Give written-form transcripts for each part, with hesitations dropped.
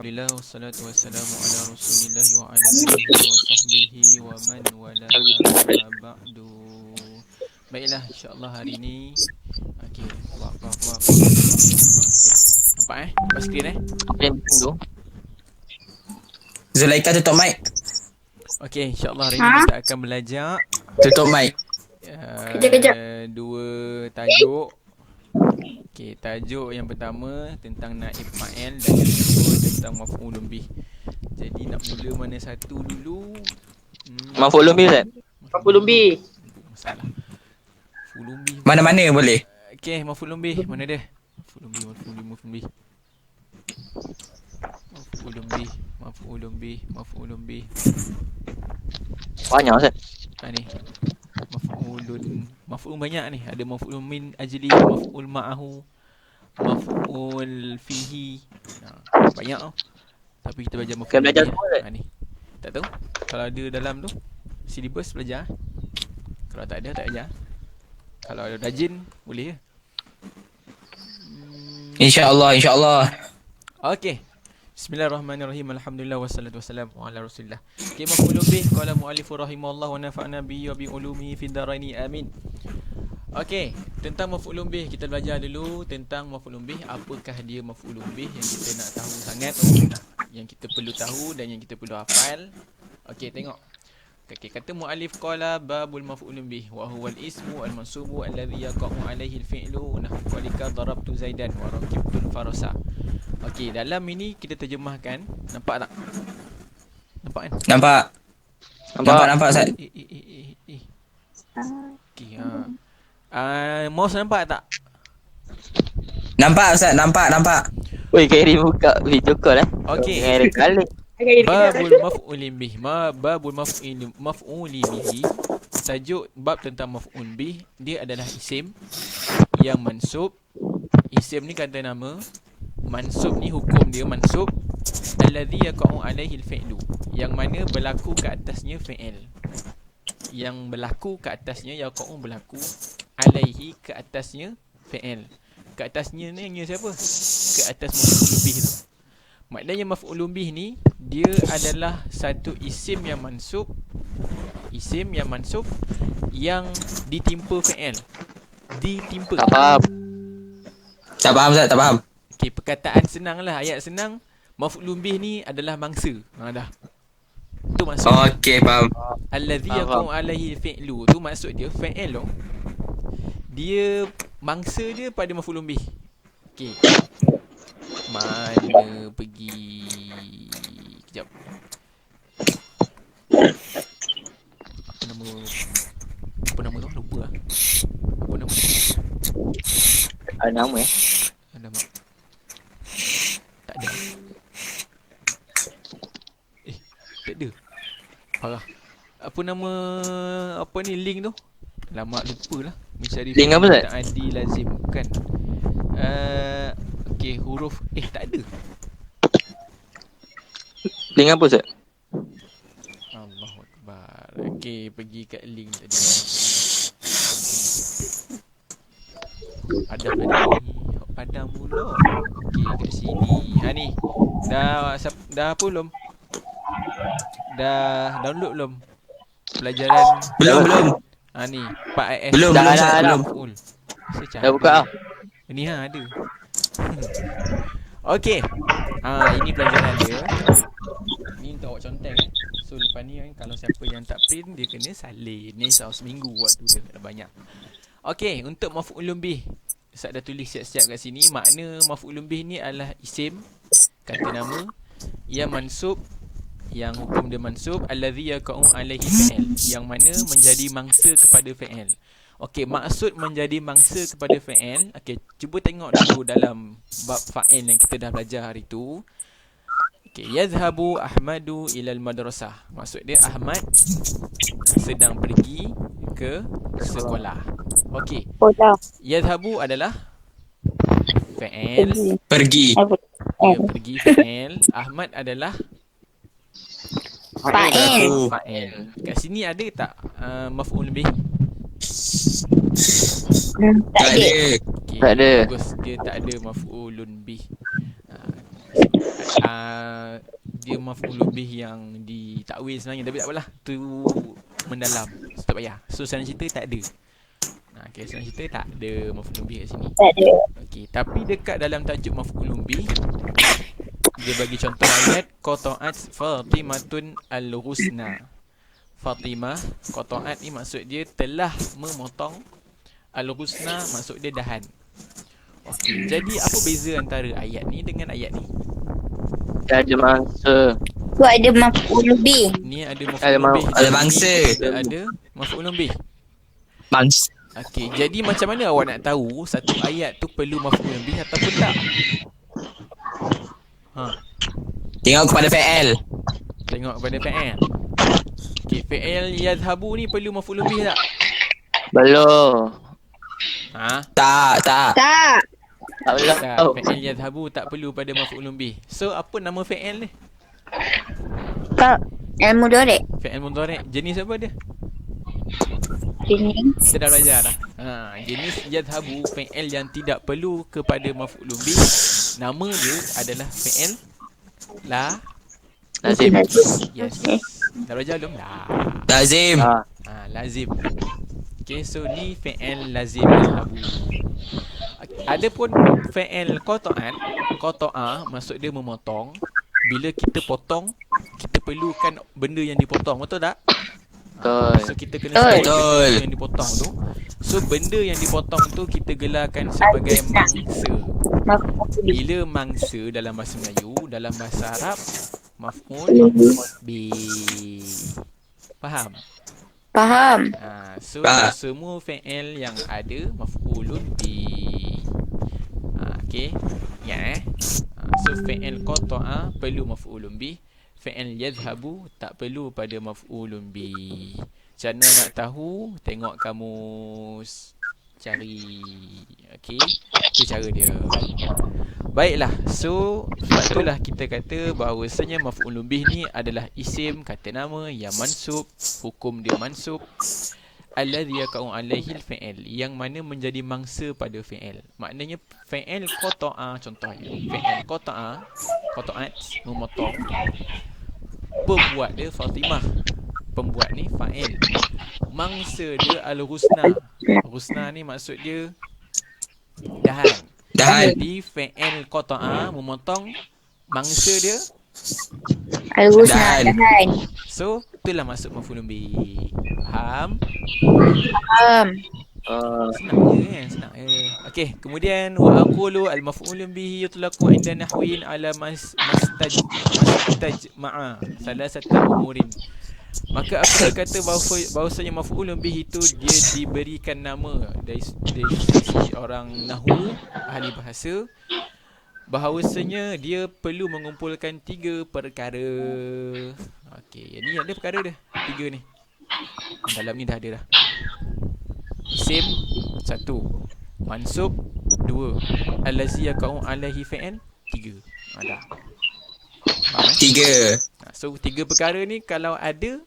Alhamdulillah wassalatu wassalamu ala Rasulillah wa ala alihi wa sahbihi wa man wala amma ba'du. Baiklah, insya-Allah hari ni okey, wak. Okeylah. Nampak nampak skrin Yang tunggu. Zulaika tutup mic. Okey, insya-Allah hari ni kita akan belajar Tutup mic. Kejap. Dua tajuk. Okey, tajuk yang pertama tentang naib fa'il dan yang kedua tentang maf'ulun bih. Jadi nak mula mana satu dulu? Maf'ulun bih, Ustaz. Maf'ulun bih. Masalah. Maf'ulun bih. Mana-mana boleh. Okey, maf'ulun bih. Mana dia? Maf'ulun bih. Maf'ulun bih. Banyak, Ustaz. Ni. Maf'ul banyak ni. Ada maf'ul min ajli, maf'ul ma'ahu, maf'ul fihi. Banyak tau. Tapi kita belajar maf'ul Belajar bih. semua, Ni. Tak tahu. Kalau ada dalam tu silibus belajar. Kalau tak ada tak ajar. Kalau ada rajin boleh je. InsyaAllah. Okey. Bismillahirrahmanirrahim. Alhamdulillah wassalatu wassalamu ala Rasulillah. Okey, maf'ulun bih qala mu'allifu rahimahullah wa nafa'na bihi wa bi ulumihi fid dharaini amin. Okey, tentang maf'ulun bih kita belajar dulu tentang maf'ulun bih. Apakah dia maf'ulun bih yang kita nak tahu sangat, yang kita perlu tahu dan yang kita perlu hafal. Okey, tengok. Okey, kata mu'allif qala babul maf'ulun bih wa huwa al-ismu al-mansubu alladhi yaqa'u alayhi al-fi'lu nahwu qalika darabtu zaidan wa rakibtu al-farasa. Okey, dalam ini kita terjemahkan. Nampak tak? Nampak kan? Nampak Ustaz. Okey, mouse nampak tak? Nampak Ustaz, nampak. Woi, Kairi buka video call Okey. Kairi kali. Babul maf'ulin bih. Babul maf'uli bihi. Tajuk bab tentang maf'ul bih, dia adalah isim yang mansub. Isim ni kata nama. Mansub ni hukum dia mansub. Alladhi yaqa'u alaihi al-fi'lu. Yang mana berlaku ke atasnya fi'il. Yang berlaku ke atasnya yaqa'u berlaku alaihi ke atasnya fi'il. Ke atasnya ni yang siapa? Ke atas maf'ul bih tu. Maknanya maf'ulun bih ni dia adalah satu isim yang mansub. Isim yang mansub yang ditimpa fi'il. Ditimpa. Tak faham Ustaz, tak faham. Okey, perkataan senang lah, ayat senang. Maf'ulun bih ni adalah mangsa. Dah. Tu maksud. Okey, faham. Alladhi yaqa'u alaihi fi'lu. Tu maksud dia fi'il tu. Dia mangsa dia pada maf'ulun bih. Okey. Mana pergi? Kejap. Apa nama tu? Lupa lah. Apa nama? Ada nama Ada mak. Tak ada. Tak ada. Parah. Apa nama, apa ni link tu? Lama lupa lah. Mencari link apa Ustaz? ta'addi lazim. Bukan. Okey, huruf tak ada. Link apa, Ustaz? Allahu Akbar. Okey, pergi kat link tadi. Padam tadi. Padam pula. Okey, kat sini. Ni. Dah apa belum? Dah download belum? Pelajaran Belum. Ni 4IS. Belum Ustaz, belum. Secah. Dah buka ah. Ni ada. Okey. Ini pelajaran dia. Ni untuk awak conteng So lepas ni kalau siapa yang tak print, dia kena salin. Ni seminggu waktu dia dah banyak. Okey, untuk maf'ulun bih, Ustaz dah tulis siap-siap kat sini. Makna maf'ulun bih ni adalah isim, kata nama, yang mansub, yang hukum dia mansub, allazi yaqa'u alaihi fi'il, yang mana menjadi mangsa kepada fi'il. Okey, maksud menjadi mangsa kepada fi'il. Okey, cuba tengok dulu dalam bab fa'il yang kita dah belajar hari tu. Okey, yazhabu Ahmadu ilal madrasah. Maksud dia Ahmad sedang pergi ke sekolah. Okey. Yazhabu adalah fi'il. Pergi. Ya, pergi fi'il. Ahmad adalah fa'il. Kat sini ada tak maf'ul bih? Tak ada. Okay, Tak ada. bagus, dia tak ada maf'ulun bih. Dia maf'ul bih yang ditakwil sebenarnya, tapi tak apalah, tu mendalam, tak payah. So senang cerita tak ada. Okay, senang cerita tak ada maf'ul bih kat sini. Tak ada. Okay, tapi dekat dalam tajuk maf'ul bih, dia bagi contoh ayat qata'at Fatimatun al-ghusna. Fatimah qata'at ni maksud dia telah memotong, al-ghusna maksud dia dahan. Okey, jadi apa beza antara ayat ni dengan ayat ni? Dia ada mangsa. Tu ada maf'ul bih. Ni ada Ada maf'ul bih, ada bangsa. ada maf'ul bih. Bangsa. Okey, jadi macam mana awak nak tahu satu ayat tu perlu maf'ul bih ataupun tak? Tengok kepada fi'il. Tengok kepada fi'il. Okey, fi'il yadhhabu ni perlu maf'ul bih tak? Belum. Tak. Tak. Tak belum. Tak, Oh. fi'il yadhhabu tak perlu pada maf'ul bih. So apa nama fi'il ni? Tak. Ilmu dorek. Fi'il mudhari'. Jenis apa dia? Ini. Kita dah belajar dah. Jenis yadhhabu, fi'il yang tidak perlu kepada maf'ul bih, nama dia adalah fi'il Lazim. yes. Dah belajar belum? Dah. Lazim. Lazim. Okay, so ni fi'il lazim yadhhabu. Adapun fi'il qata'ah maksud dia memotong. Bila kita potong, kita perlukan benda yang dipotong, betul tak? Betul. So kita kena sebut Betul. benda yang dipotong tu. So benda yang dipotong tu kita gelarkan sebagai mangsa. Maf'ul bih. Bila mangsa dalam bahasa Melayu, dalam bahasa Arab maf'ul bih. Faham? Faham. So Faham. semua fi'il yang ada maf'ulun bih. Okey. Ya. So fi'il qata'a perlu maf'ulun bih. Fi'il yadhhabu tak perlu pada maf'ulun bih. Macam mana nak tahu? Tengok kamus, cari. Okey. Itu cara dia. Baiklah. So sebab itulah kita kata bahawasanya maf'ulun bih ni adalah isim, kata nama yang mansub, hukum dia mansub. Alladhi yaqa'u alaihi al-fi'il, yang mana menjadi mangsa pada fi'il. Maknanya fi'il qata'a, contohnya fi'il qata'at memotong, pembuat dia Fatimah, pembuat ni fa'il, mangsa dia al-ghusna. Ghusna ni maksud dia dahan. Jadi fi'il qata'a memotong, mangsa dia Al-ghusna. Dan. Dahan. So itulah maksud maf'ulun bih. Faham? Faham. Senang je kan, senang je. Okey, kemudian wa aqulu al-maf'ulun bihi yutlaqu 'inda nahwin ala mastajma'a salasata umurin. Maka aku berkata bahawasanya maf'ulun bihi itu dia diberikan nama dari sisi orang nahwu, ahli bahasa, bahawasanya dia perlu mengumpulkan 3 perkara. Okey, ni ada perkara dia, 3 ni. Dalam ni dah ada dah. Isim 1, mansub 2, allazi yaqa'u alaihi fi'il 3. Dah. Faham 3. So 3 perkara ni kalau ada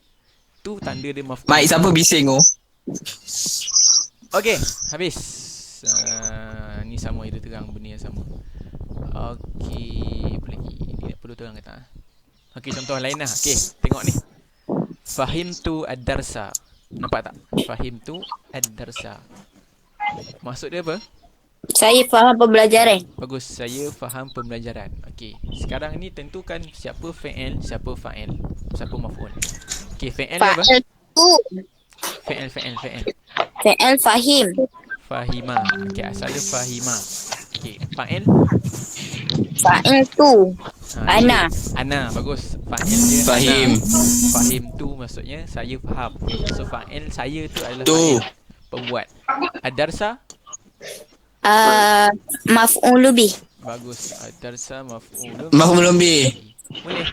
tu tanda dia maf'ul. Mak siapa bising tu? Okey, habis. Ni sama, itu terang benda yang sama. Okey, apa lagi? Ni nak perlu terang ke tak? Okey, contoh lain lah. Okey, tengok ni. Fahimtu ad-darsa. Nampak tak? Fahimtu ad-darsa. Maksud dia apa? Saya faham pembelajaran. Bagus, saya faham pembelajaran. Okey, sekarang ni tentukan siapa fi'il, siapa fa'il, siapa maf'ul. Okey, fi'il apa? Fa'il tu. Fi'il. Fi'il fahim. Fahima. Okey, asalnya fahima. Okey, fa'il. Fa'il tu. Ana. Ana, bagus. Fa'il dia Fahim. ana. Fahim tu maksudnya saya faham. So fa'il saya tu adalah Tu. fa'il, pembuat. Ad-darsa. Maf'ul bih. Bagus. Ad-darsa maf'ulun. Maf'ulun bih. Boleh.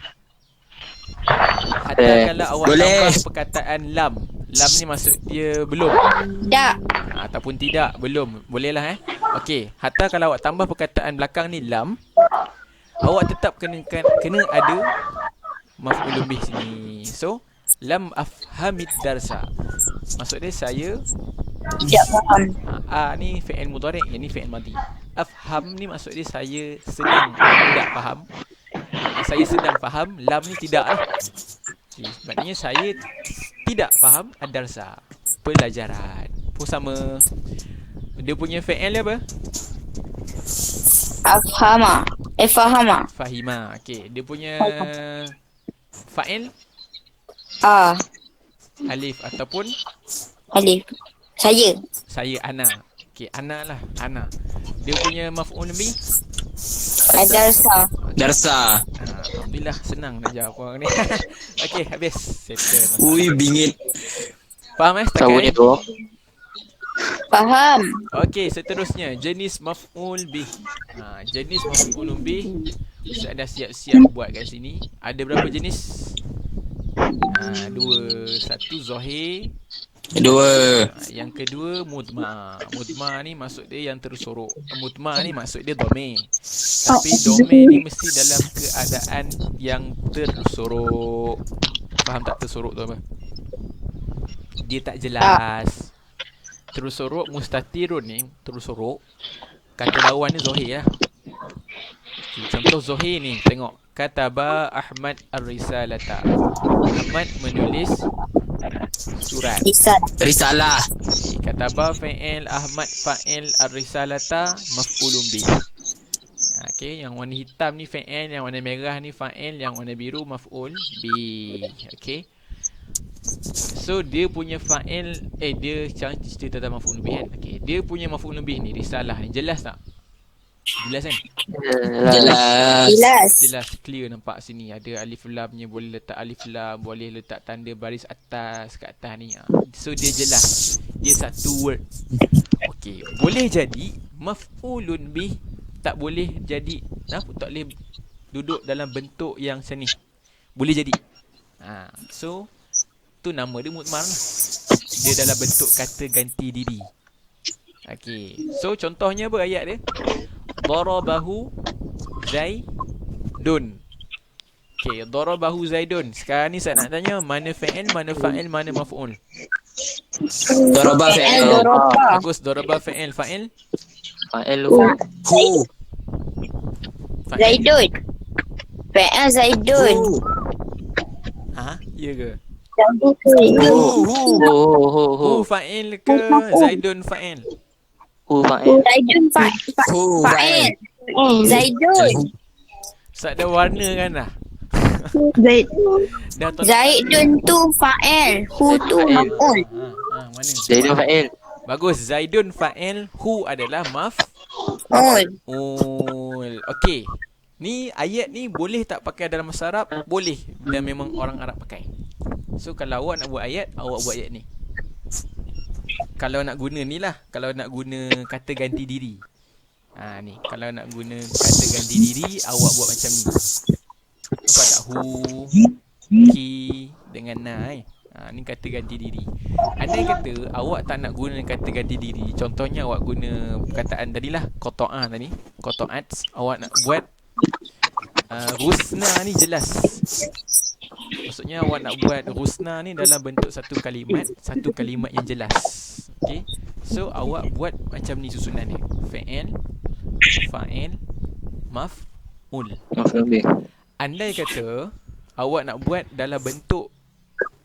Hatta kalau awak Boleh. tambah perkataan lam. Lam ni maksud dia belum. Tak. Ataupun tidak, belum. Bolehlah Okey, hatta kalau awak tambah perkataan belakang ni lam, awak tetap kena ada maf'ulun bih sini. So, lam afhamid darsa. Maksud dia saya Tidak faham. ni fi'il mudhari', yang ni fi'il madhi. Afham ni maksud dia saya sedang tidak faham. saya sedang faham, lam ni tidak lah. Okay, sebabnya saya tidak faham ad-darsa, pelajaran. Pun sama. Dia punya fa'il dia apa? Afhama. Fahama. Fahima. Okay, dia punya fa'il alif ataupun Alif. Saya. ana. Okay, ana lah, ana. Dia punya maf'ul bih. Adarsa. Darsa. Alhamdulillah senang nak jawab korang ni. Okay, habis. Settle. Ui, bingit. Faham setakat Tahu ni? ni tu. Faham. Okey, seterusnya jenis maf'ul bih. Jenis maf'ul bih Ustaz dah siap-siap buat kat sini. Ada berapa jenis? Dua. Satu zahir. Dua. Yang kedua mudma. Mudma ni maksud dia yang tersorok. Mudma ni maksud dia dhamir. Tapi dhamir ni mesti dalam keadaan yang tersorok. Faham tak tersorok tu apa? Dia tak jelas. Tersorok mustatirun ni, tersorok. Kata lawan ni zahir lah. Contoh zahir ni, tengok. Kataba Ahmad ar-risalata. Ahmad menulis surat. Risalah. Kataba fa'il, Ahmad fa'il, ar-risalata maf'ulun bih. Okey, yang warna hitam ni fa'il, yang warna merah ni fa'il, yang warna biru maf'ul bih. Okey. So dia punya fa'il, dia cerita tentang maf'ul bih kan. Okey, dia punya maf'ul bih ni risalah ni jelas tak? Jelas kan? Jelas, clear nampak sini. Ada alif lamnya, boleh letak alif lam, boleh letak tanda baris atas kat atas ni. So dia jelas. Dia satu word. Okey, boleh jadi maf'ulun bih, tak boleh jadi tak boleh duduk dalam bentuk yang macam ni. Boleh jadi. So tu nama dia mudmar lah. Dia dalam bentuk kata ganti diri. Okey. So contohnya apa ayat dia? Darabahu Zaidun. Okey, darabahu Zaidun. Sekarang ni saya nak tanya mana fa'il, mana fa'il, mana maf'ul? Daraba fa'il. Bagus, daraba fa'il, fa'il. Fa'il Hu. Zaidun. Fa'il Zaidun. Ya ke? Hu Fa'il ke Zaidun fa'il? fa'il. Zaidun fa'il. Zaidun. Ustaz dah warna kan dah? Dah tahu. Zaidun tu fa'il. Hu tu maf'ul. Mana? Zaidun fa'il. Bagus, Zaidun fa'il, hu adalah Maf'ul. Okey. Ni ayat ni boleh tak pakai dalam bahasa Arab? Boleh. Dan memang orang Arab pakai. So kalau awak nak buat ayat, awak buat ayat ni. Kalau nak guna ni lah, kalau nak guna kata ganti diri. Ni, kalau nak guna kata ganti diri, awak buat macam ni. Nampak tak? Hu, ki dengan na ni kata ganti diri. Andai kata awak tak nak guna kata ganti diri, contohnya awak guna perkataan tadilah, qata'ah tadi, qata'at, awak nak buat rusna ni jelas. Maksudnya awak nak buat rusna ni dalam bentuk satu kalimat yang jelas. Okey. So awak buat macam ni susunan dia. Fa'il, fa'il, maf'ul. Andai kata awak nak buat dalam bentuk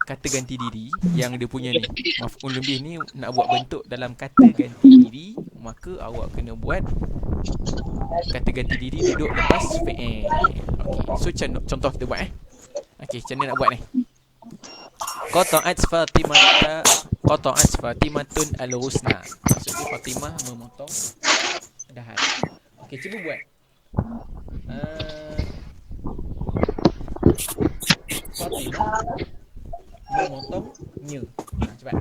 kata ganti diri yang dia punya ni, maf'ul bih ni nak buat bentuk dalam kata ganti diri, maka awak kena buat kata ganti diri duduk lepas fa'il. Okey. So contoh kita buat Okey, macam mana nak buat ni? Qata'at Fatimatun al-husna. Maksudnya Fatimah memotong dahan. Okey, cuba buat. Fatimah memotongnya. Cepat.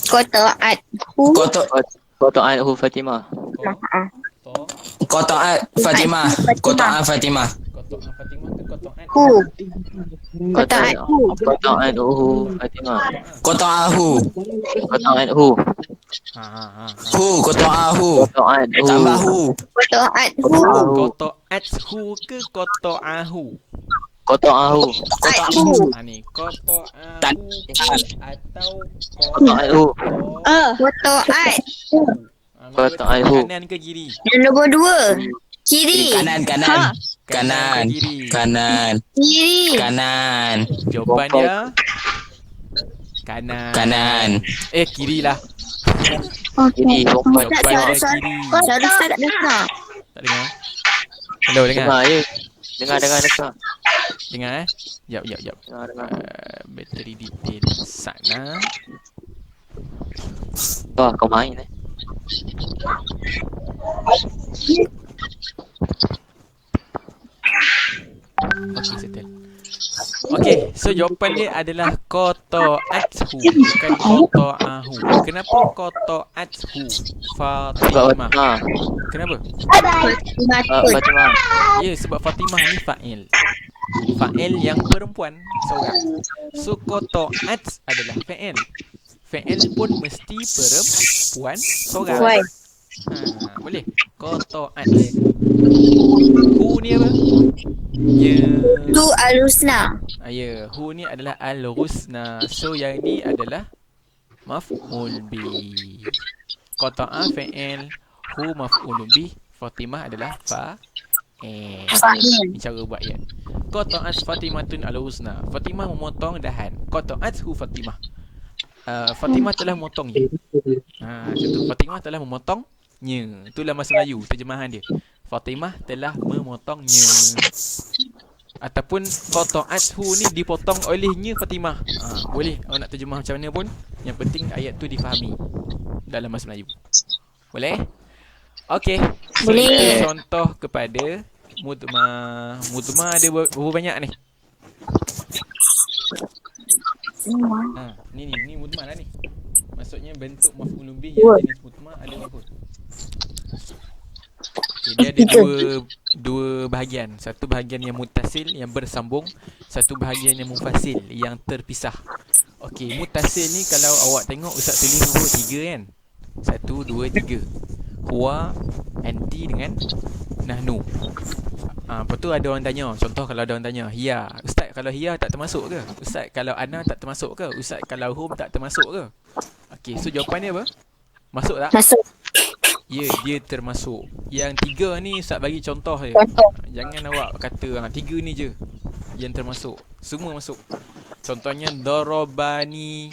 Qata'at hu. Qata'at hu Fatimah. Qata'at Fatimah. Qata'at Fatimah. Qata'at Fatimah ke qata'at? Hu. Qata'at hu. Qata'at hu Fatimah. Qata'ahu. Qata'at hu. Hu. Qata'ahu. Qata'at hu. Tambah hu. Qata'at hu. Qata'at hu ke qata'ahu? Qata'ahu. Qata'ahu. Ni qata'ahu atau Qata'at hu. Qata'at. Qata'ahu. kanan ke kiri? Yang nombor 2. Kiri. Kanan, kanan. Ha. Kanan. ke kiri. Kanan. Kiri. Kanan. Jawapan dia kanan. Kanan. Kiri lah. Kiri, lompat. Jawapan dia kiri. Suara saya tak dengar. Tak dengar? Hello, dengar? Dengar je. Dengar. Dengar Jap. Dengar. Bateri detail sana. Wah, kau main Okey, settle. Okey, so jawapan dia adalah qata'athu, bukan qata'ahu. Kenapa qata'athu? Sebab Fatimah. Fatimah. Kenapa? Fatimah. Ya, sebab Fatimah ni fa'il. Fa'il yang perempuan seorang. So qata'at adalah fa'il. Fa'il pun mesti perempuan seorang. Puan. Boleh. Qata'at. Hu ni apa? Ya. Tu Al-Husna. Ya, hu ni adalah al-husna. So yang ni adalah maf'ul bi. Qata'a fa'il, hu maf'ul bi, Fatimah adalah fa'il. Ni cara buat ya. Qata'at Fatimatun al-husna. Fatimah memotong dahan. Qata'at hu Fatimah. Fatimah telah memotongnya. Macam tu. Fatimah telah memotongnya. Itulah bahasa Melayu terjemahan dia. Fatimah telah memotongnya. Ataupun qata'athu ni dipotong olehnya Fatimah. Boleh. Awak nak terjemah macam mana pun, yang penting ayat tu difahami dalam bahasa Melayu. Boleh? Okey. Boleh. So, contoh kepada mudmah. Mudmah ada berapa banyak ni? Ni mudmah lah ni. Maksudnya bentuk maf'ulun bih yang jenis mudmah ada berapa? Okay, dia ada dua bahagian. Satu bahagian yang muttasil, yang bersambung. Satu bahagian yang munfasil, yang terpisah. Okey, muttasil ni kalau awak tengok Ustaz tulis huruf 3 kan. 1, 2, 3. Huwa, anti dengan nahnu. Lepas tu ada orang tanya. Contoh kalau ada orang tanya, Hiya, Ustaz kalau Hiya tak termasuk ke? Ustaz kalau Ana tak termasuk ke? Ustaz kalau Hum tak termasuk ke? Okey, so jawapan dia apa? Masuk tak? Masuk. Ya, dia termasuk. Yang 3 ni Ustaz bagi contoh je. Jangan awak kata 3 ni je yang termasuk. Semua masuk. Contohnya darabani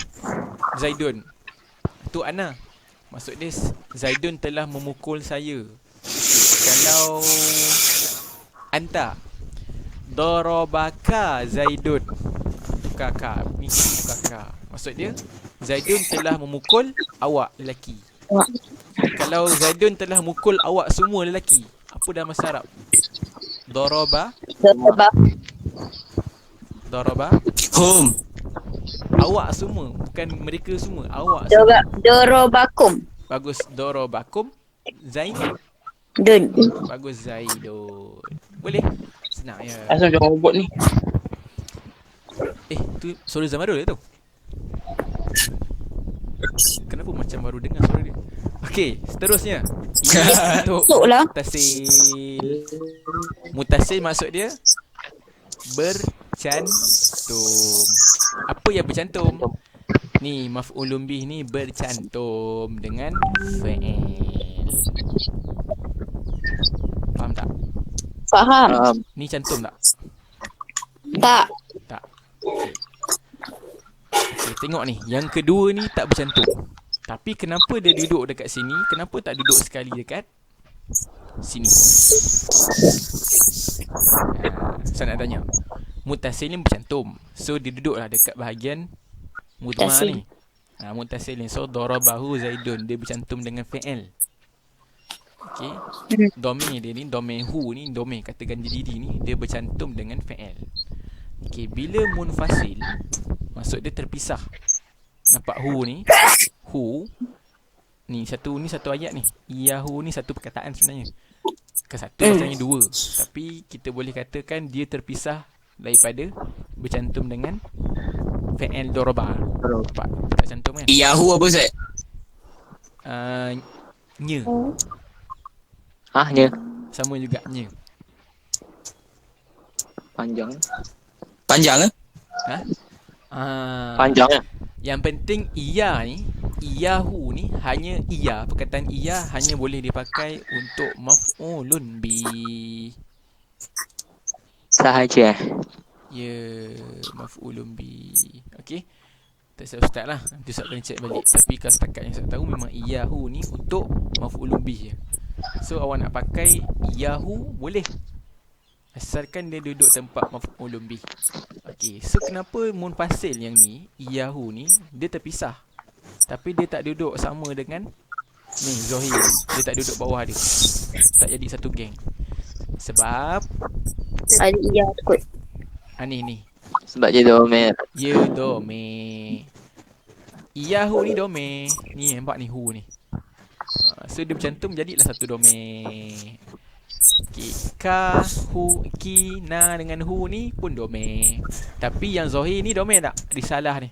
Zaidun. Tu Ana. Maksud dia Zaidun telah memukul saya. Kalau anta, darabaka Zaidun. Kakak, ni kakak. Maksud dia Zaidun telah memukul awak lelaki. Kalau Zaidun telah mukul awak semua lelaki, apa dalam bahasa Arab? Daraba Hum. awak semua, bukan mereka semua. Awak semua. Dorobakum. Bagus. Darabakum Zaidun. Bagus Zaidun. Boleh? Senang ya. Asal jangan robot ni. Tu suara Zamarul tu. Kenapa macam baru dengar suara dia? Okey, seterusnya. Ini untuk Masuklah. mutasil. Mutasil maksud dia bercantum. Apa yang bercantum? Ni maf'ulun bih ni bercantum dengan fa'il. Faham tak? Faham. Ni cantum tak? Tak. Tak. Okay, tengok ni. Yang kedua ni tak bercantum. Tapi kenapa dia duduk dekat sini? Kenapa tak duduk sekali dekat sini? Saya nak tanya. Mutasil ni bercantum. So dia duduklah dekat bahagian mudmah ni. Mutasil ni. So darabahu Zaidun. Dia bercantum dengan fi'il. Okey. Domain dia ni, domain hu ni, domain kata ganti diri ni, dia bercantum dengan fi'il. Okey, bila munfasil, maksud dia terpisah. Nampak hu ni? Hu ni satu ayat ni. Iyahu ni satu perkataan sebenarnya. Satu maksudnya dua. Tapi kita boleh katakan dia terpisah daripada bercantum dengan fi'il daraba. Nampak? Tak cantum kan? Yahoo apa Ustaz? Nya. Nya. Sama juga nya. Panjang. Panjang ke? Ha? Panjang kan? Yang penting iya ni iyahu ni hanya iya, perkataan iya hanya boleh dipakai untuk maf'ulun bi. Sahaja. Ya, maf'ulun bi. Okey. Tak silap Ustaz lah. Nanti Ustaz kena check balik. Tapi kalau setakat yang Ustaz tahu memang iyahu ni untuk maf'ulun bi je. So awak nak pakai iyahu boleh. Asalkan dia duduk tempat maf'ulun bi. Okey, so kenapa munfasil yang ni, iyahu ni, dia terpisah. Tapi dia tak duduk sama dengan ni, Zohir. Dia tak duduk bawah dia. Tak jadi satu geng. Sebab Ada iya kot. ni. Sebab dia domer. Ya, dome. Iyahu ni dome. Ni nampak ni hu ni. So dia bercantum jadilah satu dome. Okay. Ka, hu, ki, na dengan hu ni pun dome. Tapi yang Zohir ni dome tak? Risalah ni.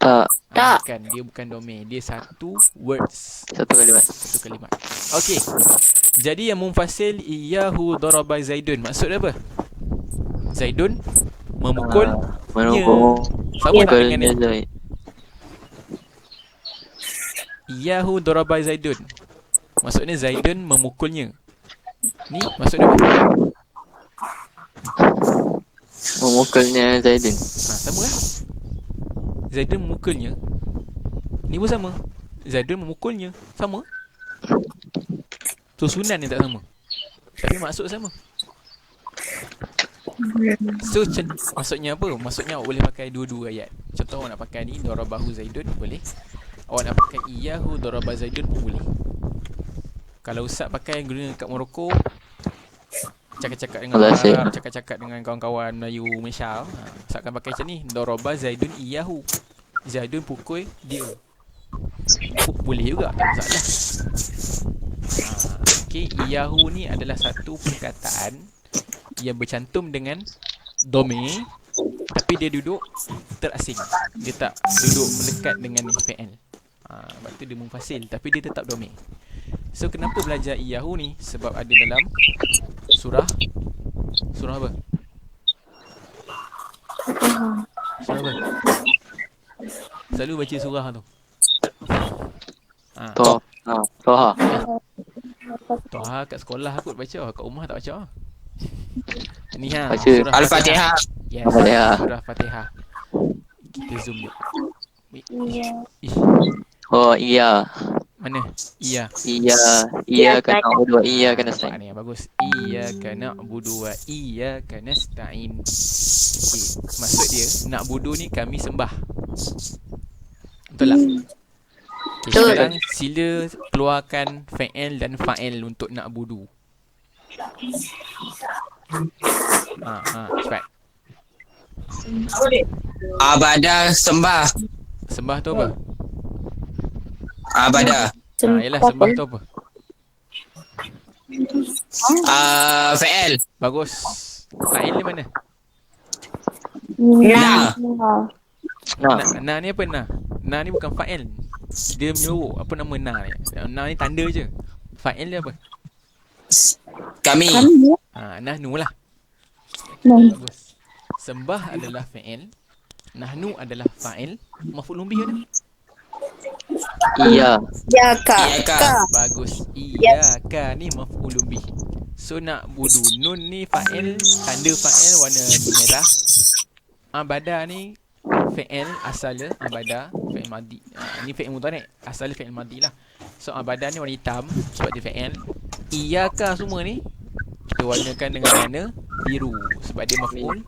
Tak. Tak. Bukan, dia bukan dome. Dia satu words. Satu kalimat. Satu kalimat. Okey. Jadi yang munfasil iyahu daraba Zaidun. Maksud dia apa? Zaidun memukul Menunggu. sama tak dengan ni? Mukulnya Zaid. Iyahu daraba Zaidun. Maksudnya Zaidun memukulnya. Ni maksud dia apa? Memukulnya Zaidun. Sama lah. Zaidun memukulnya. Ni pun sama. Zaidun memukulnya. Sama. Susunan yang tak sama. Tapi maksud sama. So maksudnya apa? Maksudnya awak boleh pakai dua-dua ayat. Contoh awak nak pakai ni darabahu Zaidun boleh. Awak nak pakai iyahu daraba Zaidun pun boleh. Kalau Ustaz pakai guna kat Morocco, cakap-cakap dengan orang Arab, cakap-cakap dengan kawan-kawan Melayu Malaysia, Ustaz akan pakai macam ni, daraba Zaidun iyahu. Zaidun pukul dia. Boleh juga, tak masalah. Okey, iyahu ni adalah satu perkataan yang bercantum dengan dome, tapi dia duduk terasing. Dia tak duduk melekat dengan fi'il. Lepas tu dia munfasil, tapi dia tetap dome. So kenapa belajar iyahu ni? Sebab ada dalam surah apa? Surah apa? Selalu baca surah tu. Toha. Toha kat sekolah aku baca, kat rumah tak baca. Ni ha, Baca surah Al-Fatihah. Yes, Al-Fatihah. surah Fatihah. Kita zoom dia. Ih, Oh iya. mana? Iya. Iya kan na'budu wa iya kan Nampak nasta'in. ni bagus. Iyyaka na'budu wa iyyaka nasta'in. Okey, maksud dia na'budu ni kami sembah. Betul tak? Okay, Betul. sekarang sila keluarkan fa'il dan fa'il untuk na'budu. Cepat. Abada sembah. Sembah tu apa? Abada. Yalah, sembah tu apa? Fa'il. Bagus. Fa'il ni mana? Nah. Na ni apa na? Na ni bukan fa'il. Dia menyuruh. Apa nama na ni? Na ni tanda je. Fa'il dia apa? Kami. Nahnu lah. Bagus. Sembah adalah fa'il. Nahnu adalah fa'il. Maf'ulun bih ada? Iya. Ya kak. Iyaka. Bagus. Iyyaka ni maf'ulun bih. So nak budu. Nun ni fa'il. Tanda fa'il warna merah. Abada ni fi'il asalnya abada. Fi'il madi. Ni fi'il mudhari'. Asalnya fi'il madi lah. So abada ni warna hitam. Sebab dia fi'il. Iyyaka semua ni kita warnakan dengan warna biru. Sebab dia maf'ul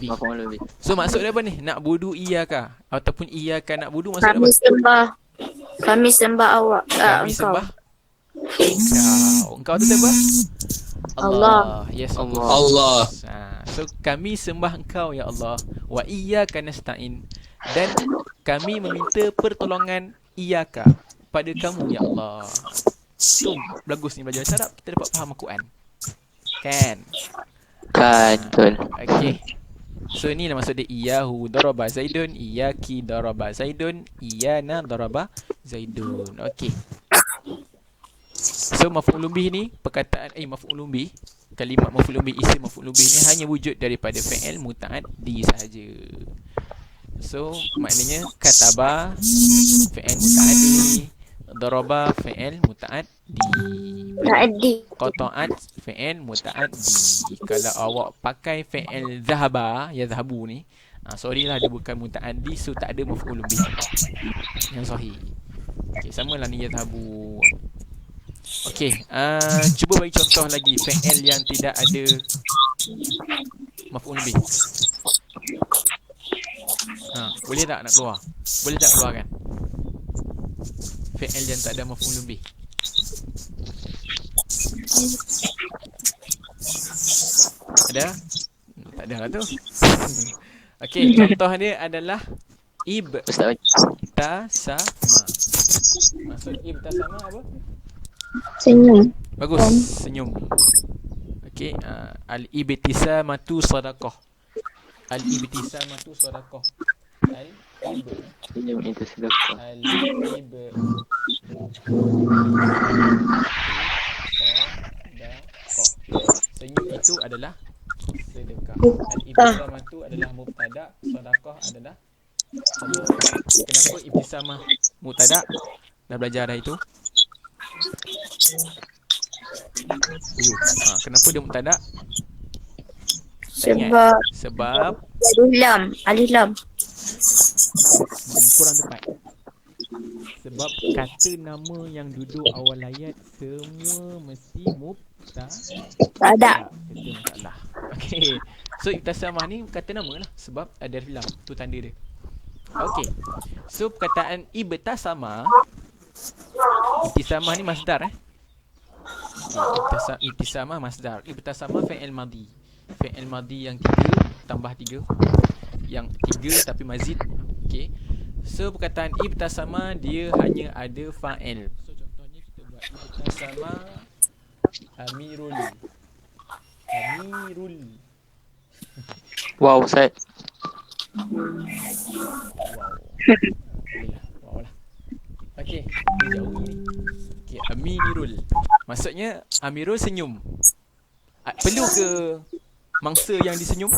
bih. Maf'ul bih. So maksud dia apa ni? Nak budu iyyaka. Ataupun iyyaka nak budu maksud dia Kami apa? sembah. Kami sembah awak. Kami Engkau. sembah Engkau tu siapa? Allah. Yes, Allah. Allah. So kami sembah engkau ya Allah. Wa iyyaka nasta'in. Dan kami meminta pertolongan iyyaka pada kamu ya Allah. Tu bagus ni belajar bahasa Arab, kita dapat faham Al-Quran. Kan? Kan, betul. Okey. So inilah maksud dia iyahu daraba Zaidun, iyyaki daraba Zaidun, iyana daraba Zaidun. Okey. So maf'ulun bih ni perkataan maf'ulun bih, kalimat maf'ulun bih, isim maf'ulun bih ni hanya wujud daripada fi'il muta'addi sahaja. So maknanya kataba fi'il muta'addi, daraba fi'il muta'addi, Tadi. qata'at fi'il muta'addi. Kalau awak pakai fi'il zahaba, yazhabu ni, sorry lah dia bukan muta'addi, so tak ada maf'ul bih yang sahih. Okey, samalah ni yazhabu. Okey, cuba bagi contoh lagi fi'il yang tidak ada maf'ul bih. Boleh tak nak keluar? Boleh tak keluarkan? Fi'il yang tak ada maf'ul bih. Ada? Tak ada lah tu. Okey, contoh dia adalah Ustaz bagi. ibtasama. Maksud ibtasama apa? Senyum. Bagus, senyum. Okey, al-ibtisamatu sadaqah. Al-ibtisamatu sadaqah. Al-ib Senyum itu sedekah. Al-ib Senyum itu adalah sedekah. Al-ibtisamatu adalah mubtada, sadaqah adalah khabar. Kenapa ibtisamah mubtada? Dah belajar dah itu. Kenapa dia mubtada? Tak ingat? Sebab Sebab alif lam. kurang tepat. Sebab kata nama yang duduk awal ayat semua mesti mubtada. Tak ada. Itu masalah. Okey. So ibtasamah ni kata nama lah sebab ada alif lam. Tu tanda dia. Okey. So perkataan ibtasama, ibtisamah ni masdar ibtisamah masdar. Ibtasama fi'il madhi. Fi'il madhi yang 3 tambah 3. Yang 3 tapi mazid. Okey. So perkataan ibtasama dia hanya ada fa'il. So contohnya kita buat ibtasama amirul. Amirul. Wow, Ustaz. Wow. Wow lah. Okey, dia jauh ni. Okey, amirul. Maksudnya amirul senyum. Perlu ke mangsa yang disenyum?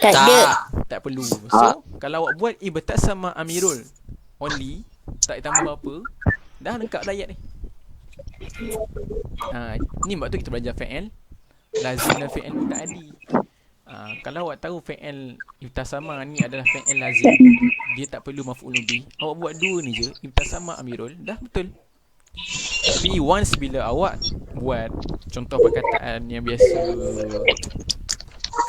Tak ada. Tak perlu. So, kalau awak buat ibtasama amirul only, tak tambah apa-apa, dah lengkap dah ayat ni. Ni sebab tu kita belajar fi'il lazim dan fi'il muta'addi. Kalau awak tahu fi'il ibtasama ni adalah fi'il lazim, dia tak perlu maf'ul bih. Awak buat dua ni je, ibtasama amirul, dah betul. Tapi once bila awak buat contoh perkataan yang biasa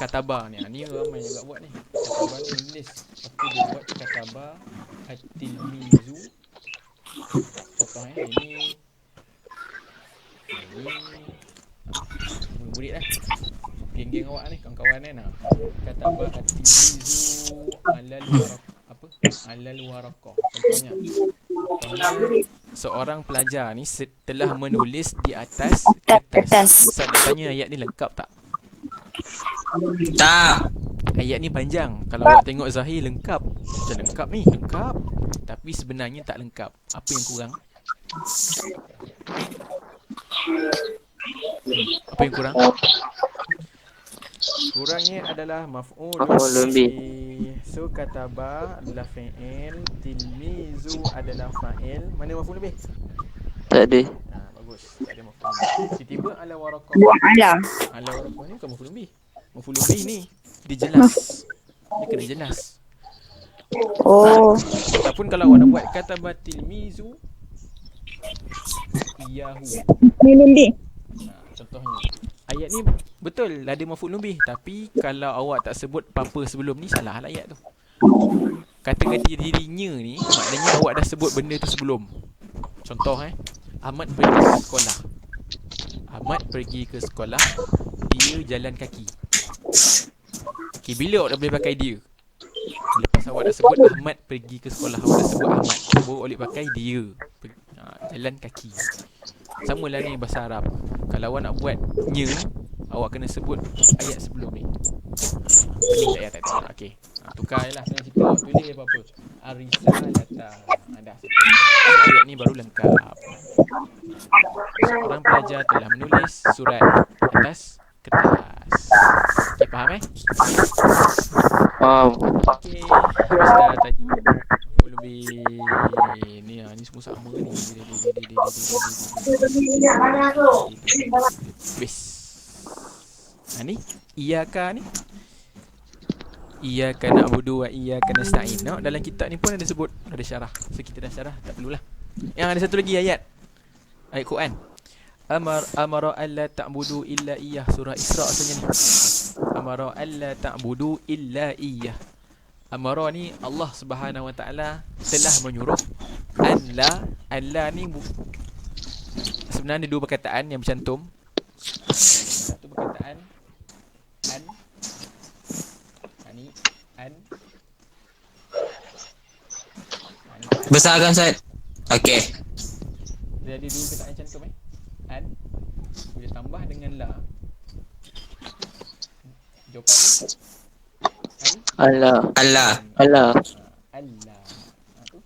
kataba ni, ni ramai juga buat ni. Kataba ni menulis, lepas tu dia buat kataba at-tilmizu. Contoh ini murid lah, geng-geng awak ni, kawan-kawan kan. Kataba at-tilmizu alal waraqah. Contohnya seorang pelajar ni telah menulis di atas kertas. Ustaz nak tanya ayat ni lengkap tak? Tak. Ayat ni panjang. Kalau awak tengok zahir lengkap. Macam lengkap ni, lengkap. Tapi sebenarnya tak lengkap. Apa yang kurang? Apa yang kurang? Kurangnya adalah maf'ul bih. So kataba adalah fi'il, tilmizu adalah fa'il. Mana maf'ul bih? Tak ada. Bagus. Tak ada maf'ul bih. Tiba-tiba ala waraqah. Ala waraqah ni bukan maf'ul bih. Maf'ul bih ni dia jelas. Dia kena jelas. Oh. Ataupun kalau awak nak buat kataba tilmizu iyahu. Contohnya ayat ni betul ada maf'ul bih, tapi kalau awak tak sebut apa-apa sebelum ni, salah lah ayat tu. Kata-kata dirinya ni maknanya awak dah sebut benda tu sebelum. Contoh Ahmad pergi ke sekolah. Ahmad pergi ke sekolah, dia jalan kaki. Okey, bila awak dah boleh pakai dia? Lepas awak dah sebut Ahmad pergi ke sekolah, awak dah sebut Ahmad, baru boleh pakai dia. Jalan kaki. Sama lah ni bahasa Arab. Kalau awak nak buat nya, awak kena sebut ayat sebelum ni. Pening tak ayat tak? Okey. Tukar je lah. Senang cerita. Awak tulis apa-apa. Ar-risalata. Dah. Ayat ni baru lengkap. Seorang pelajar telah menulis surat atas kertas. Okey, faham Wow. Okey, habis dah tajuk maf'ul lebih. Ni ni semua sama ni. Wis. Ni iyyaka ni. Iyyaka na'budu wa iyyaka nasta'in. No, dalam kitab ni pun ada sebut, ada syarah. So kita dah syarah, tak perlulah. Yang ada satu lagi ayat. Ayat Quran. Amara alla ta'budu illa iyyah, surah Isra asalnya ni. Amara alla ta'budu illa iyyah. Amara ni Allah Subhanahu Wa Taala telah menyuruh. Alla ni sebenarnya dua perkataan yang bercantum. Satu perkataan an Besarkan Ustaz. Okey. dia ada dua perkataan cantum an. Bila tambah dengan la, jawapan ni Allah. Allah. Allah. Allah. Tu.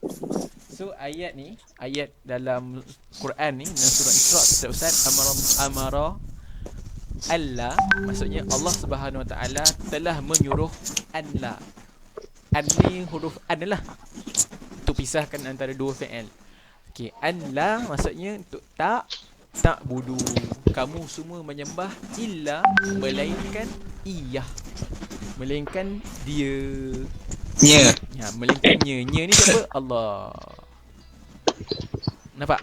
So ayat ni, ayat dalam Quran ni dalam surah Isra Ustaz, amara Allah, maksudnya Allah Subhanahu Wa Taala telah menyuruh Allah. An ni huruf an lah. Untuk pisahkan antara dua fi'il. Okey, Allah maksudnya untuk tak budu. Kamu semua menyembah illa, melainkan iyah. Melainkan dia. Ya. Ya, melainkannya. Nya ni siapa? Allah. Nampak?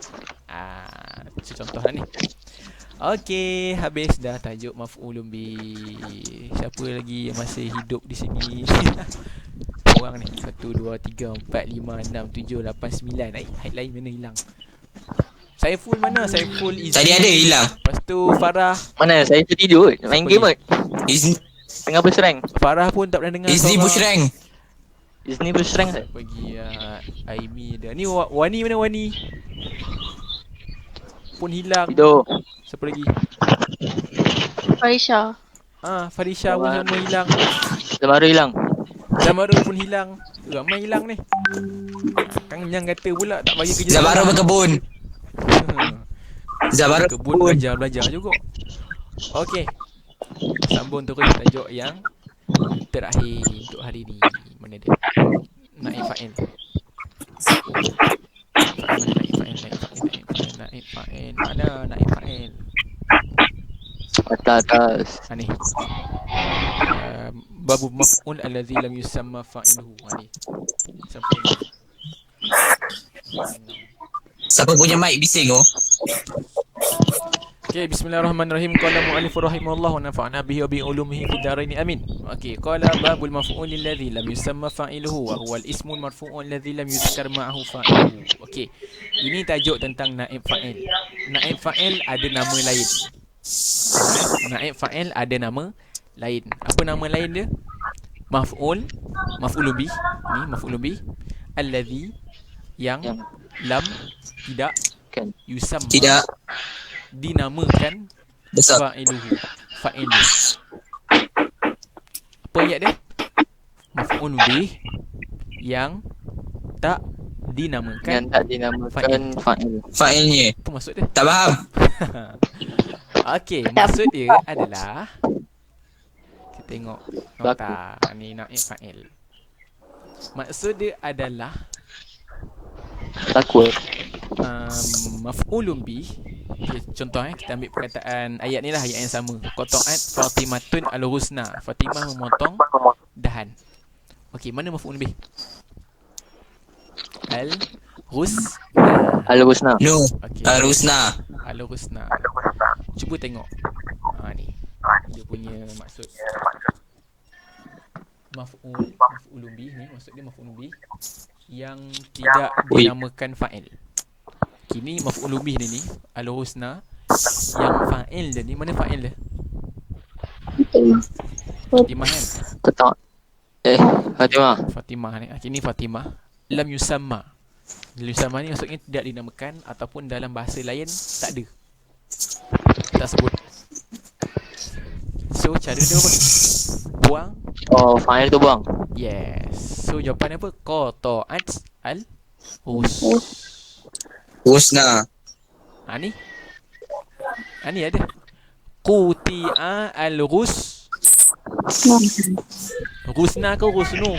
Contoh lah ni. Okey, habis dah tajuk maf'ulun bi. Siapa lagi yang masih hidup di sini? Orang ni 1, 2, 3, 4, 5, 6, 7, 8, 9. Lain mana hilang? Saiful mana? Saiful Izni. Tadi ada hilang. Lepas tu Farah. Mana saya tertidur main game kot. Izni Tengah berserang. Farah pun tak pernah dengar suara. Bushreng. Izni berserang tak? Bagi Aimi dah. Ni Wani mana Wani? Pun hilang. Tidur. Siapa lagi? Farisha. Farisha pun sama hilang. Baru hilang. Zamarul pun hilang. Ramai hilang ni. Kang Nyang kata pula tak bagi kerja. Zabaru berkebun. Zabaru Kebun belajar juga. Okey. Sambung terus tajuk yang terakhir untuk hari ni. Mana dia? Naib fa'il. Naib fa'il. Mana naib fa'il? Atas. Ni. Babu maf'ul allazi lam yusamma fa'iluhu. Ni. Sampai ni. Siapa punya mic bising oh? Okay, bismillahirrahmanirrahim. Qala mu'allif rahimahullah wa nafa'na bihi wa bi ulumihi fid dharain amin. Okay, qala babul maf'ul alladhi lam yusamma fa'iluhu wa huwa al-ismu al-marfu'u alladhi lam yuzkar ma'ahu fa'iluhu. Okay, ini tajuk tentang naib fa'il. Naib fa'il ada nama lain. Naib fa'il ada nama lain. Apa nama lain dia? Maf'ul, maf'ulun bih. Ni maf'ulun bih alladhi yang lam tidak Kan. yusamma Tidak. dinamakan Besar. fa'iluhu. Fa'ilu. Apa ayat dia? Maf'ul bih yang tak dinamakan. Yang tak dinamakan fa'il. Failnya. Apa maksud dia? Tak faham. Okey, maksud dia adalah kita tengok nota ni naib fa'il. Maksud dia adalah Takut. maf'ulun bih. Okay, contoh kita ambil perkataan ayat ni lah, ayat yang sama. Qata'at Fatimatun al-husna. Fatimah memotong dahan. Okey, mana maf'ulun bih? Al-husna. Al-husna. No. Okey. Rusna. Al-husna. Cuba tengok. Ni. Dia punya maksud. Maf'ulun bih ni maksud dia maf'ulun bih yang tidak dinamakan fa'il. Kini maf'ulun bih ni al-husna yang fa'il dia ni, mana fa'il dia? Fatimah kan? Tetap. Fatimah. Fatimah ni. Kini Fatimah lam yusamma. Lam yusamma ni maksudnya tidak dinamakan ataupun dalam bahasa lain tak ada. Tak sebut. So cara dia apa? Buang. Oh, fa'il tu buang. Yes. So jawapan apa? Qata'at al-hus. Rusna. Ni. Ni ada. Quti'a al-ghus. Rusna ke Rusnu?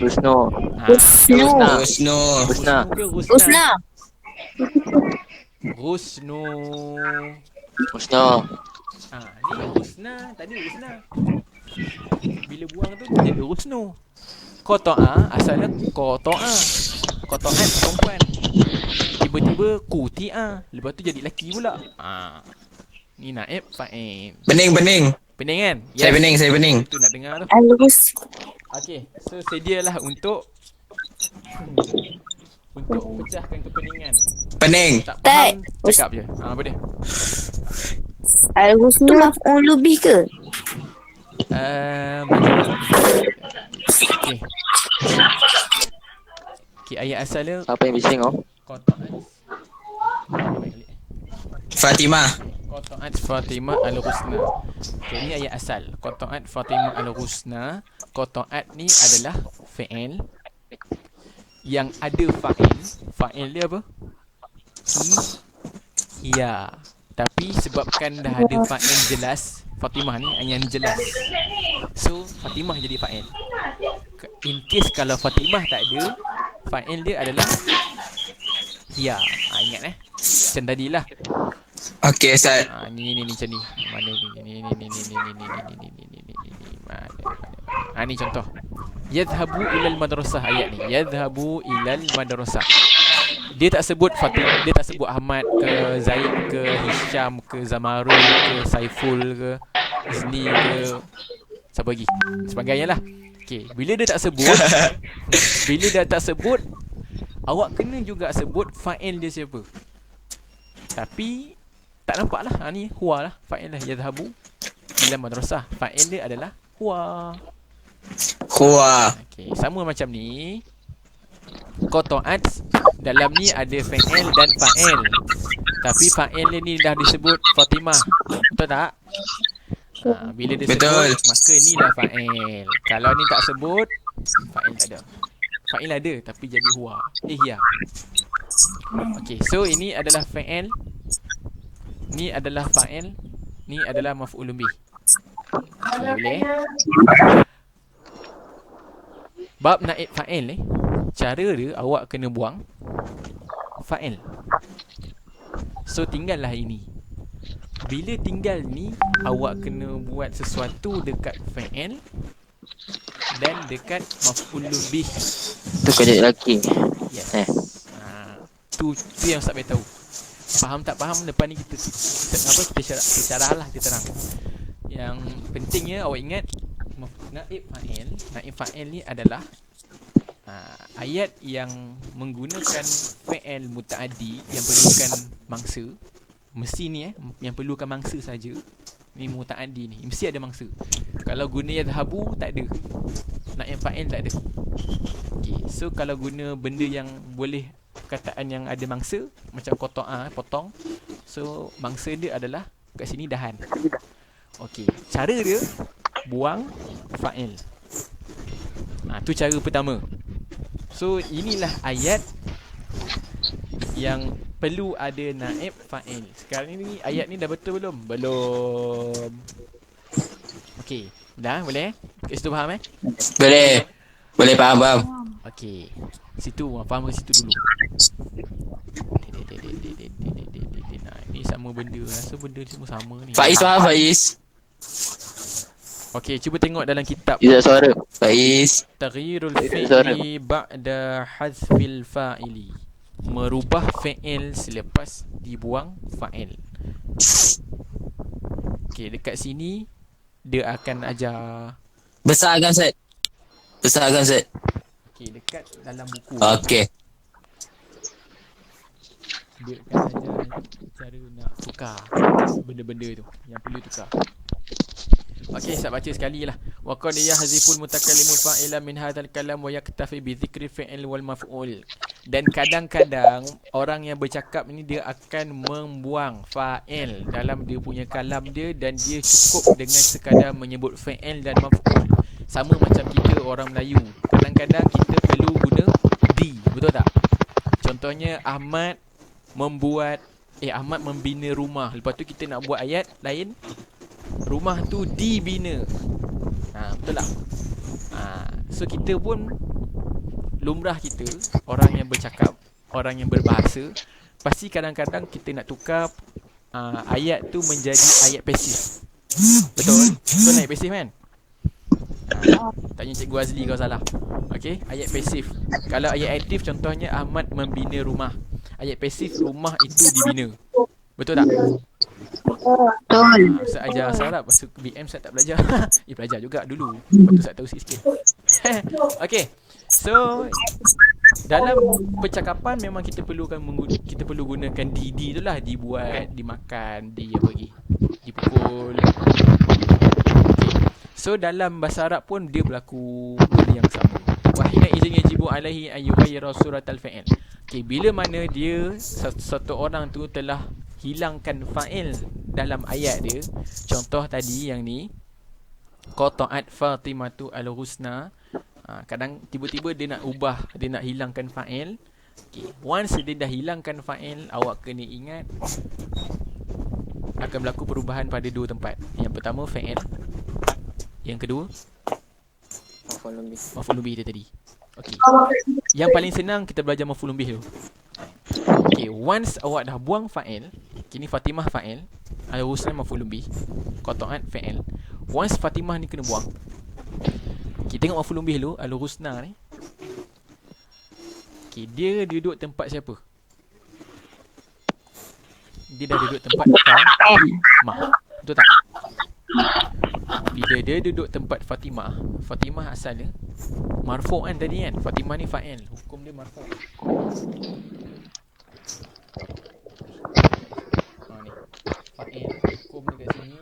Rusno. Ha, Rusnu. Rusno. Rusna. ke Rusna? Rusna. Rusnu. Rusno. Ha, ni Rusna. Tadi Rusna. Bila buang tu jadi Rusnu. Koto'a asalnya koto'a. Koto'at perempuan. Tiba-tiba kuti'a. Lepas tu jadi lelaki pula. Ha. Ni naib fa'il. Bening. Pening kan? Saya bening. Itu nak dengar tu. Alus. Okey, so sedialah untuk pecahkan kepeningan. Pening. Tak Tak. faham, cakap je. Ha, apa dia? Alus tu maf'ul lebih ke? Mana? Okey. Okey, ayat asal dia Siapa yang bising oh? Qata'at. Fatimah. Qata'at Fatimah al-Husna. Okey, ni ayat asal. Qata'at Fatimah al-Husna. Qata'at ni adalah fi'il yang ada fa'il. Fa'il dia apa? Ya. Tapi sebabkan dah ada fa'il jelas, Fatimah ni yang jelas, so Fatimah jadi fa'il. In case kalau Fatimah tak ada, fa'il dia adalah ya. Ingat macam tadilah. Okey Ustaz. Ni macam ni. Mana ni mana. Ni contoh. Yadhhabu ilal madrasah, ayat ni. Yadhhabu ilal madrasah. Dia tak sebut Fatimah, dia tak sebut Ahmad ke Zaid ke Hisham ke Zamarul ke Saiful ke Izni ke siapa lagi, sebagainya lah. Okay, bila dia tak sebut bila dia tak sebut, awak kena juga sebut fa'il dia siapa. Tapi tak nampak lah. Ni huwa lah, fa'il lah. Yadhhabu ila madrasah, fa'il dia adalah huwa. Okay, sama macam ni. Qata'at dalam ni ada fa'il dan fa'il. Tapi fa'il ni dah disebut Fatimah. Betul tak? Bila dia Betul. sebut, maka ni dah fa'il. Kalau ni tak sebut, fa'il tak ada. Fa'il ada tapi jadi huwa. Ya. Okay, so ini adalah fa'il. Ni adalah fa'il. Ni adalah maf'ulun bih. Okay, boleh? Bab naib fa'il ni, cara dia awak kena buang fa'il. So tinggallah ini. Bila tinggal ni, awak kena buat sesuatu dekat fa'il dan dekat maf'ulun bih. Tu kerja lelaki. Yes. Tu yang Ustaz beritahu. Faham tak faham, depan ni kita syarah lah, kita terang. Yang pentingnya awak ingat naib fa'il ni adalah ayat yang menggunakan fi'il muta'addi yang perlukan mangsa. Mesti ni yang perlukan mangsa saja. Ni muta'addi ni mesti ada mangsa. Kalau guna yadhhabu tak ada. Naib fa'il tak ada. Okay, so kalau guna benda yang boleh perkataan yang ada mangsa, macam qata'a, potong, so mangsa dia adalah kat sini dahan. Okey, cara dia buang fa'il. Tu cara pertama. So inilah ayat yang perlu ada naib fa'il. Sekarang ni ayat ni dah betul belum? Belum. Okey, dah boleh? Kat situ faham Boleh faham. Okey. Situ faham ke situ dulu. Ni sama benda. Rasa benda semua sama ni. Faiz faham Faiz. Okey, cuba tengok dalam kitab. Tidak suara. Faiz. Taghyirul fi'li ba'da hazfil fa'ili. Merubah fi'il selepas dibuang fa'il. Okey, dekat sini dia akan ajar. Besarkan Ustaz. Okey, dekat dalam buku. Okey. Dia akan ajar cara nak tukar benda-benda tu yang perlu tukar. Okey, saya baca sekali lah. Wa qad yahziful mutakallimu fa'ila min hadzal kalam wa yaktafi bi dzikri fi'il wal maf'ul. Dan kadang-kadang orang yang bercakap ni dia akan membuang fa'il dalam dia punya kalam dia dan dia cukup dengan sekadar menyebut fi'il dan maf'ul. Sama macam kita orang Melayu. Kadang-kadang kita perlu guna di, betul tak? Contohnya Ahmad membina rumah. Lepas tu kita nak buat ayat lain, rumah tu dibina. Betul tak? So kita pun, lumrah kita, orang yang bercakap, orang yang berbahasa, pasti kadang-kadang kita nak tukar ayat tu menjadi ayat pasif. Betul? Betul ayat pasif kan? Tanya Cikgu Azli kalau salah. Okey, ayat pasif. Kalau ayat aktif contohnya Ahmad membina rumah. Ayat pasif, rumah itu dibina. Betul tak? Betul. Ustaz ajar bahasa Arab, lepas tu BM Ustaz tak belajar. Belajar juga dulu. Lepas tu Ustaz tahu sikit-sikit. Okey. So dalam percakapan memang kita perlu gunakan DD tu lah. Dibuat, dimakan, dipukul. Okay. So dalam bahasa Arab pun dia berlaku benda yang sama. Wa hina izin yajibu alaihi an yughayyira suratal fa'il. Okay, bila mana dia satu orang tu telah hilangkan fa'il dalam ayat dia. Contoh tadi yang ni, qata'at Fatimatu al-husna. Kadang tiba-tiba dia nak ubah, dia nak hilangkan fa'il. Okay. Once dia dah hilangkan fa'il, awak kena ingat akan berlaku perubahan pada dua tempat. Yang pertama fa'il, yang kedua maf'ul bih dia tadi. Okey. Yang paling senang kita belajar maf'ul bih dulu. Okey, once awak dah buang fa'il, kini Fatimah fa'il, al-husna maf'ul bih, qata'at fa'il. Once Fatimah ni kena buang, kita tengok maf'ul bih dulu, al-husna ni. Okey, dia duduk tempat siapa? Dia dah duduk tempat Fatimah. Betul tak? Bila dia duduk tempat Fatimah, Fatimah asalnya marfu' kan tadi kan? Fatimah ni fa'il, hukum dia marfu'. Ni fa'il, hukum dia kat sini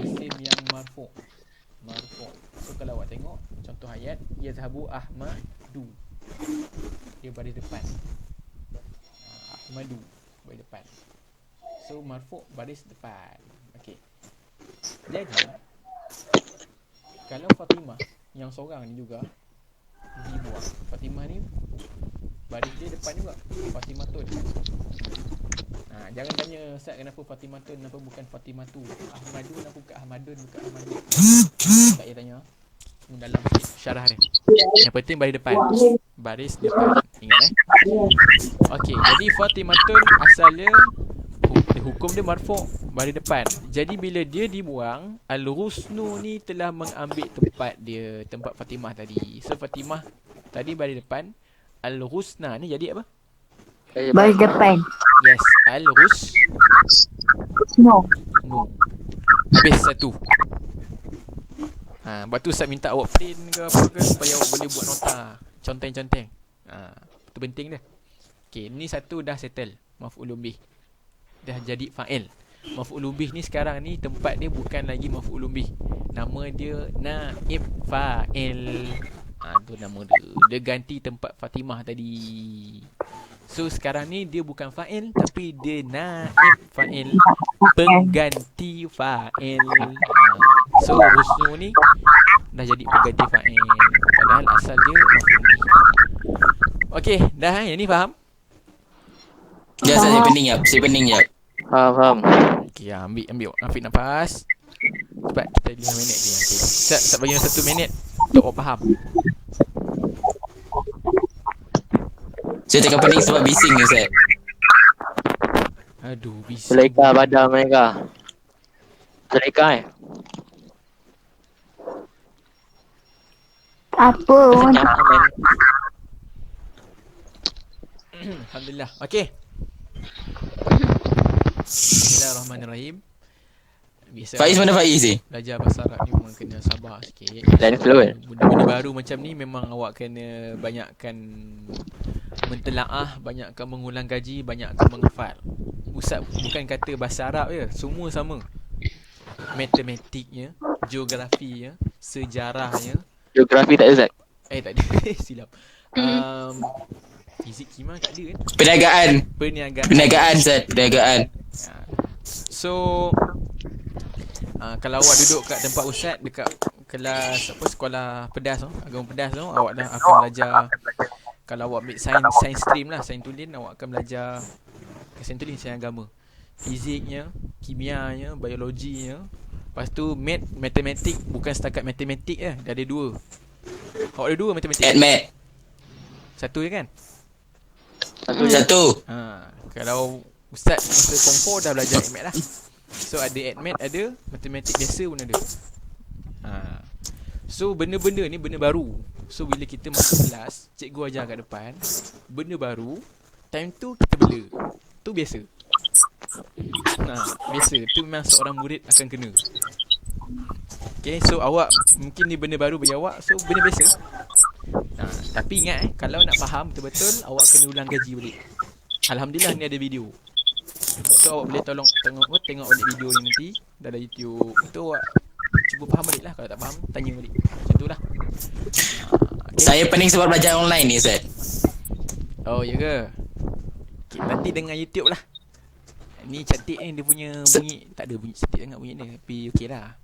isim yang marfu'. So kalau awak tengok contoh ayat, yazhabu Ahmadu, dia baris depan. Ahmadu baris depan. So marfu' baris depan. Okey. Jadi kalau Fatimah yang seorang ni juga dibuang, Fatimah ni baris dia depan juga, Fatimah tu. Jangan tanya Ustaz kenapa Fatimah tu, kenapa bukan Fatimah tu. Ahmadu kenapa bukan Ahmadun, bukan Ahmadun. Tak payah tanya. Dalam syarah dia. Yang penting baris depan. Baris depan. Ingat Okey, jadi Fatimatun asalnya hukum dia marfu', baris depan. Jadi bila dia dibuang, al-husnu ni telah mengambil tempat dia, tempat Fatimah tadi. So Fatimah tadi baris depan, al-husna ni jadi apa? Baris depan. Yes, No. Habis satu. Lepas tu Ustaz minta awak print ke apa ke supaya awak boleh buat nota, conteng-conteng. Itu penting dia. Okay, ni satu dah settle, maf'ulun bih. Dah jadi fa'il. Maf'ulun bih ni sekarang ni tempat dia bukan lagi maf'ulun bih. Nama dia naib fa'il. Tu nama dia. Dia ganti tempat Fatimah tadi. So sekarang ni dia bukan fa'il, tapi dia naib fa'il, pengganti fa'il. So husnu ni dah jadi pengganti fa'il, padahal asal dia maf'ul bih. Okey, dah yang ni faham? Ya, saya pening jap. Faham. Okey, ambil Afiq nafas. Cepat, kita 5 minit je. Okey. Tak bagi 1 minit untuk awak faham. Saya tengah pening sebab bising ni, Ustaz. Aduh, bising. Seleka badan mereka. Seleka Apa? Alhamdulillah. Okey. Bismillahirrahmanirrahim. Biasa Faiz mana Faiz ni? belajar bahasa Arab ni memang kena sabar sikit. Lain fluent. Benda-benda baru macam ni memang awak kena banyakkan mentelaah, banyakkan mengulang kaji, banyakkan menghafal. Ustaz bukan kata bahasa Arab je, semua sama. Matematiknya, geografinya, sejarahnya. Geografi tak ada Ustaz? Tak ada. Silap. Fizik, kimia tak ada kan? Perniagaan, Ustaz. Perniagaan. So kalau awak duduk kat tempat ustaz dekat kelas sekolah pedas tu, agama pedas tu, awak dah akan belajar. Kalau awak ambil sains stream lah, sains tulen, awak akan belajar sains tulen, sains agama. Fiziknya, kimianya, biologinya, Lepas tu matematik bukan setakat matematik je. Dah ada 2. Awak ada 2 matematik. Admat. 1 je kan? Satu. Kalau Ustaz masa form 4 dah belajar admat lah. So ada admat, ada matematik biasa pun ada. So benda-benda ni benda baru. So bila kita masuk kelas, cikgu ajar kat depan, benda baru, time tu kita bela. Tu biasa. Biasa. Tu memang seorang murid akan kena. Okay, so awak mungkin ni benda baru bagi awak, so benda biasa. Tapi ingat kalau nak faham betul-betul, awak kena ulang gaji balik. Alhamdulillah ni ada video. So awak boleh tolong tengok balik video ni nanti dalam YouTube. Itu awak cuba faham balik lah. Kalau tak faham, tanya balik. Macam tu lah. Okay. Saya pening sebab belajar online ni, Ustaz. Oh, ya ke? Okay, nanti dengar YouTube lah. Ni cantik ni dia punya bunyi. Tak ada bunyi cantik sangat bunyi dia. Tapi okey lah.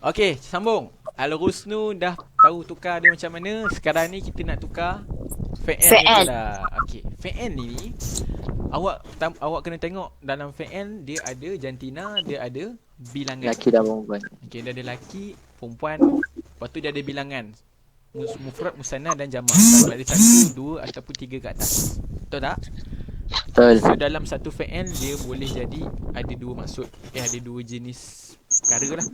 Okey, sambung. Al-Husnu dah tahu tukar dia macam mana. Sekarang ni kita nak tukar Fa'al lah. Okey, Fa'al ni awak kena tengok dalam Fa'al dia ada jantina, dia ada bilangan. Laki dan perempuan. Okey, dia ada laki, perempuan. Lepas tu dia ada bilangan. Mufrad, musanna dan jamak. Kalau ada 1, 2 ataupun 3 ke atas. Betul tak? Betul. So dalam satu fa'al dia boleh jadi ada 2 maksud. Ada 2 jenis perkara lah.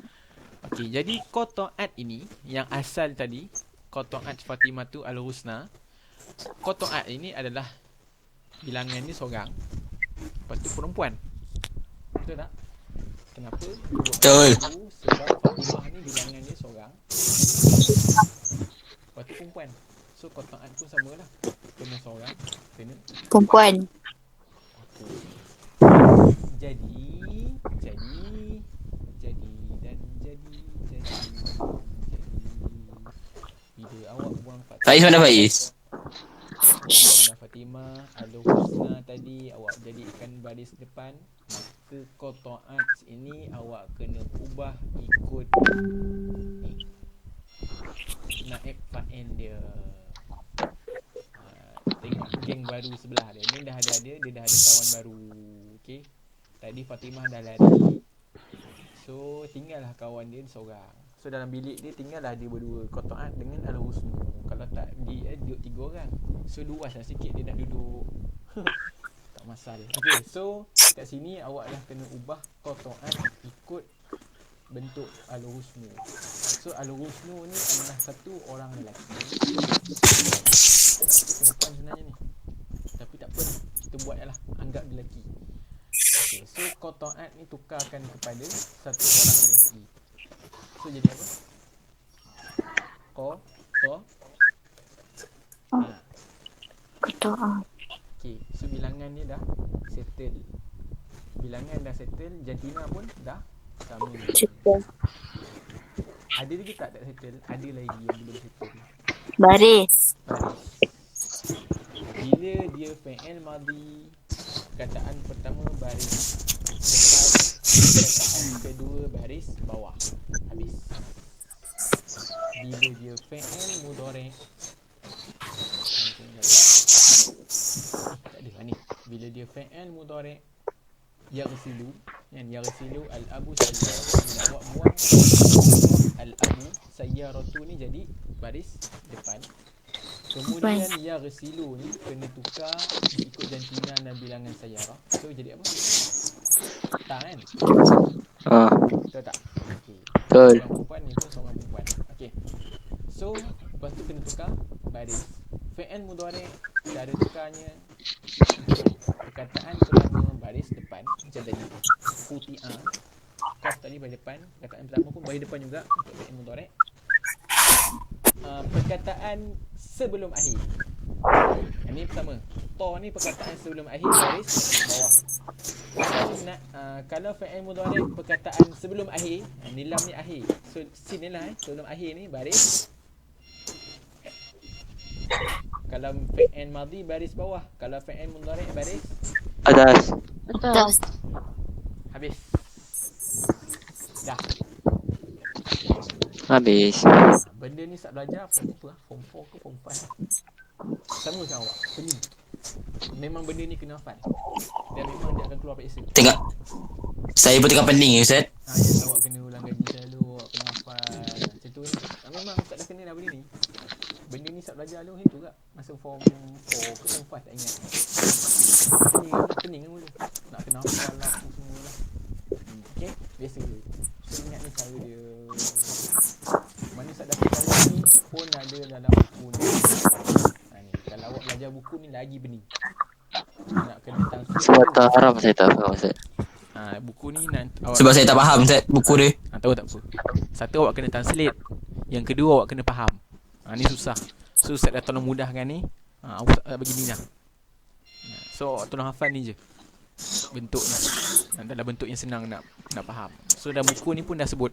Okey, jadi qata'at ini yang asal tadi, qata'at Fatimatu al-Husna. Qata'at ini adalah bilangan ni seorang. Lepas tu perempuan. Betul tak? Kenapa? Betul. Sebab Fatimah ni bilangan dia seorang. Lepas tu perempuan. So qata'at pun samalah. Kena seorang, kena Perempuan. Jadi bila awak buang Faiz mana Faiz? Fatimah al-Husna tadi awak jadikan baris depan, maka qata'at ini awak kena ubah ikut ni naib fa'il dia. Tengok geng baru sebelah dia. Ni dah ada dia dah ada kawan baru. Okey. Tadi Fatimah dah lari. So tinggallah kawan dia seorang. So dalam bilik dia tinggallah dia berdua, qata'at dengan al-Husnu. Kalau tak dia duduk 3 orang. So luaslah sikit dia nak duduk. Tak masalah. Okey, so kat sini awak dah kena ubah qata'at ikut bentuk al-Husnu. So al-Husnu ni adalah satu orang lelaki. Perempuan sebenarnya ni. Tapi tak apa, kita buat lah, anggap dia lelaki. Okay, so qata'at ni tukarkan kepada satu orang lelaki. So jadi apa? Qata'at. Okay, so bilangan ni dah settle. Bilangan dah settle, jantina pun dah sama. Settle. Ada lagi tak settle? Ada lagi yang belum settle. Baris. Bila dia fi'il madhi, perkataan pertama baris depan, perkataan kedua baris bawah. Habis. Bila dia fi'il mudhari', tak ada ni. Bila dia fi'il mudhari' yaghsilu, yang yaghsilu al-abu sayyaratu, bila awak buang al-abu sayyaratu ni jadi baris depan. Kemudian yaghsilu ni kena tukar ikut jantina dan bilangan sayyarah. So jadi apa? Tak kan? Betul tak? Okay. Betul. Seorang perempuan ni pun seorang perempuan. Okay. So lepas tu kena tukar baris. Fi'il mudhari' cara tukarnya, perkataan pertama baris depan macam tadi. Futi'a, kaf tadi baris depan, perkataan pertama pun baris depan juga untuk fi'il mudhari'. Perkataan sebelum akhir. Ini pertama. To ni perkataan sebelum akhir baris bawah. Kalau fi'il mudhari' perkataan sebelum akhir, ni lam ni akhir. So sin ni lah sebelum akhir ni baris. Kalau fi'il madhi baris bawah, kalau fi'il mudhari' baris Atas. Atas. habis. Dah. Habis. Benda ni tak belajar form apa? Form 4 ke form 5? Sama macam awak, pening. Memang benda ni kena hafal. Dan memang dia akan keluar PSA. Tengok. Saya pun tengah pening, Ustaz. Yes, awak kena ulang gaji. tu ni. Memang Ustaz dah kena dah benda ni. Benda ni Ustaz belajar dulu macam tu kak. Masa form 4 ke form 5 tak ingat. Pening kan dulu. Nak kena hafal lah apa semua lah. Okay, biasa. So ingat ni cara dia. Mana Ustaz dapat cara ni pun ada dalam buku ni. Ni. Kalau awak belajar buku ni lagi bening. Nak kena transfer. Sebab tak haram saya tak faham Ustaz. Buku ni nanti awak Sebab saya tak faham Ustaz buku dia. tahu tak apa. Satu awak kena translate. Yang kedua awak kena faham. Ni susah. So Ustaz dah tolong mudahkan ni. Awak bagi ni lah. So awak tolong hafal ni je. Bentuk ni. Dalam bentuk yang senang nak faham. So dalam buku ni pun dah sebut.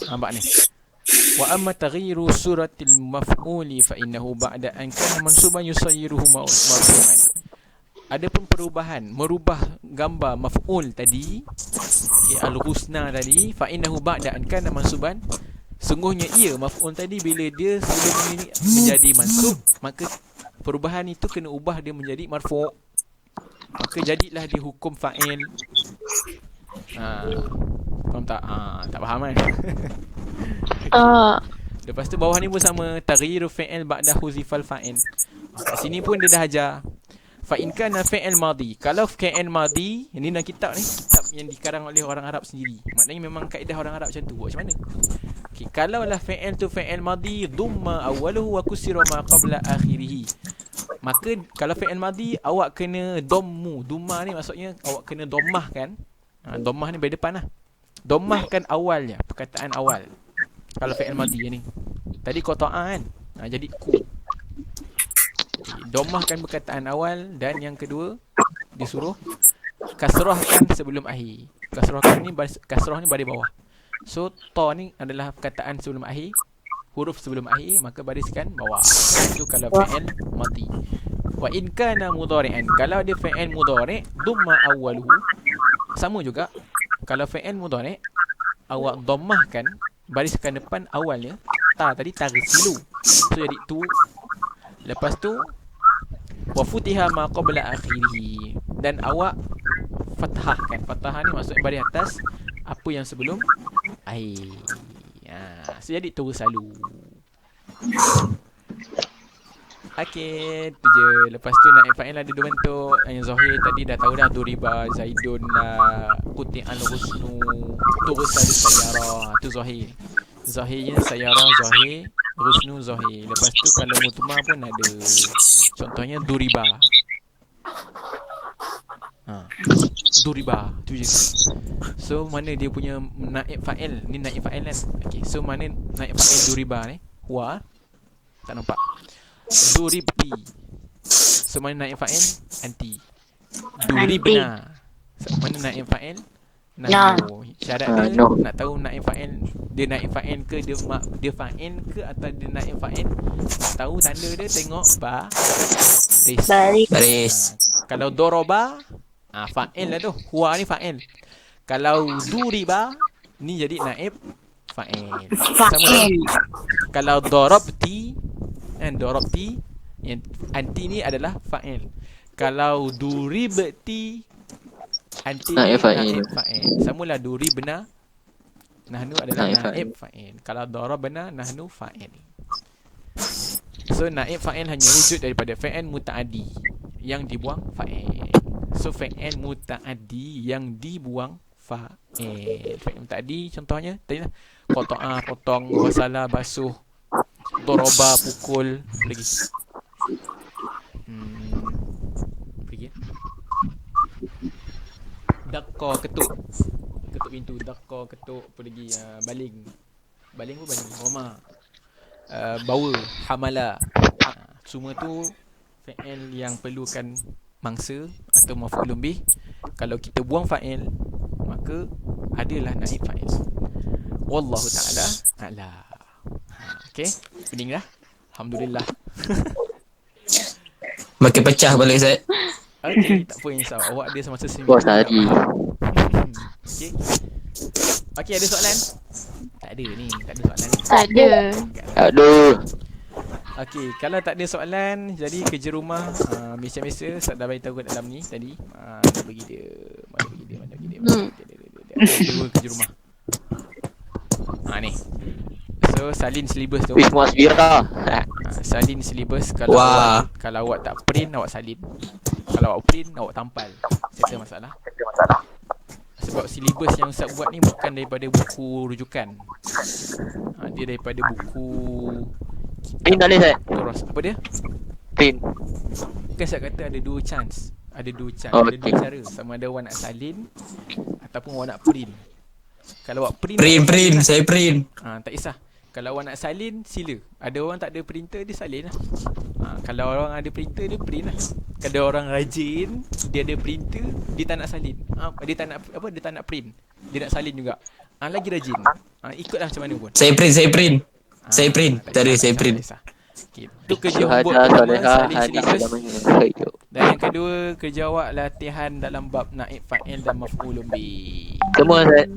Nampak ni. Wa amma taghyiru suratil maf'uli fa innahu ba'da an kana mansuban yusayyiruhu marfu'an. Adapun perubahan, merubah gambar maf'ul tadi, al-husna tadi, fa innahu ba'da an kana mansuban, sungguhnya ia maf'ul tadi bila dia sebelum ini menjadi mansub, maka perubahan itu kena ubah dia menjadi marfu'. Maka jadilah dia hukum fa'il. Faham tak? Tak faham kan? Lepas tu bawah ni pun sama, taghyiru fi'il ba'da huzifal fa'il. Kat sini pun dia dah ajar. Fa in kana fi'il madhi. Kalau fi'il madhi, ini dalam kitab ni, kitab yang dikarang oleh orang Arab sendiri. Maknanya memang kaedah orang Arab macam tu. Buat macam mana? Okey, kalau lah fi'il tu fi'il madhi, dhamma awwaluhu wa kusira ma qabla akhirih. Maka kalau fi'il madhi awak kena dhammu. Dhamma ni maksudnya awak kena dhammahkan. Dhammah ni dari depan lah. Dhammahkan awalnya, perkataan awal. Kalau fi'il madhi ni. Tadi qata'a kan? Jadi ku. Dhammahkan perkataan awal dan yang kedua disuruh kasrahkan sebelum akhir. Kasrah ni baris bawah. So ta ni adalah perkataan sebelum akhir, huruf sebelum akhir, maka bariskan bawah. Itu kalau fi'il madhi. Wa in kana mudhari'an. Kalau dia fi'il mudhari', dhamma awwaluhu. Sama juga. Kalau fi'il mudhari' awak dhammahkan bariskan depan awalnya, ta tadi tarsilu. So jadi tu. Lepas tu wa futiha ma qabla akhirih, dan awak fathahkan. Fathah ni maksudnya baris atas apa yang sebelum akhir. So jadi tu selalu. Okey, tu je. Lepas tu naib fa'il ada dua bentuk. Yang zahir tadi dah tahu dah, duriba zaidun la quti'al husnu tursal sayyara. Tu zahir. Zahirnya sayyara zahir, husnu zahir. Lepas tu kalau mutma pun ada. Contohnya duriba. Duriba tu je. So mana dia punya naib fa'il? Ni naib fa'il kan. Okey, so mana naib fa'il duriba ni? Huwa. Tak nampak. Duribti. So mana naib fa'il? Anti. Duribna. So, mana naib fa'il? Nahnu. Syarat dia nak tahu naib fa'il, dia naib fa'il ke dia fa'il ke atau dia naib fa'il. Tahu tanda dia tengok baris. Kalau doroba fa'il lah tu. Huwa ni fa'il. Kalau duriba ni jadi naib fa'il. Sama lah. Kalau dorobti, dorobti, yang anti ni adalah fa'il. Kalau duribti, anti naib fa'il. Samalah duribna, nahnu adalah naib fa'il. Kalau darabna, nahnu fa'il. So naib fa'il hanya wujud daripada fi'il muta'addi yang dibuang fa'il. So fi'il muta'addi yang dibuang fa'il. Fi'il muta'addi contohnya tadi lah, qata'a potong, ghasala basuh, daraba pukul, lagi. Pergi. Dakka ketuk pintu, dakka ketuk, apa lagi, baling pun baling, roma, bawa, hamala, semua tu fa'il yang perlukan mangsa atau maf'ulun bih. Kalau kita buang fa'il, maka adalah naib fa'il. Wallahu ta'ala a'la. Okey, pening dah. Alhamdulillah. Makin pecah balik Ustaz. Okey, tak apa, insya-Allah awak ada semasa seminggu. Puas hari. Okey. Okey, ada soalan? Tak ada ni, tak ada soalan ni. Tak ada. Aduh. Okey, kalau tak ada soalan, jadi kerja rumah biasa-biasa Ustaz dah beritahu kat dalam ni tadi. Mana bagi dia? Ada dua kerja rumah. Ni. So salin syllabus tu. Wih, Muaz Bira. Salin syllabus kalau Wah. awak tak print awak salin. Kalau awak print awak tampal. Settle masalah. Sebab syllabus yang Ustaz buat ni bukan daripada buku rujukan. Dia daripada buku Print tak boleh, Ustaz? Toros. Apa dia? Print. Bukan saya kata ada dua chance. Ada dua chance, Oh, ada dua okey. cara. Sama ada awak nak salin ataupun awak nak print. Kalau awak print, Print, saya print. tak kisah. Kalau awak nak salin, sila. Ada orang tak ada printer, dia salin lah. Kalau orang ada printer, dia print lah. Kalau orang rajin, dia ada printer, dia tak nak salin. Dia tak nak dia tak nak print. Dia nak salin juga. Lagi rajin. Ikutlah macam mana pun. Saya print. Saya print. Tak ada, saya print. Okay. Itu kerja Syuhada homework pertama, solehah salin hadis syllabus. dalam hidup. Dan yang kedua, kerja awak latihan dalam bab naib fa'il dan maf'ulun bih. Semua, Ustaz.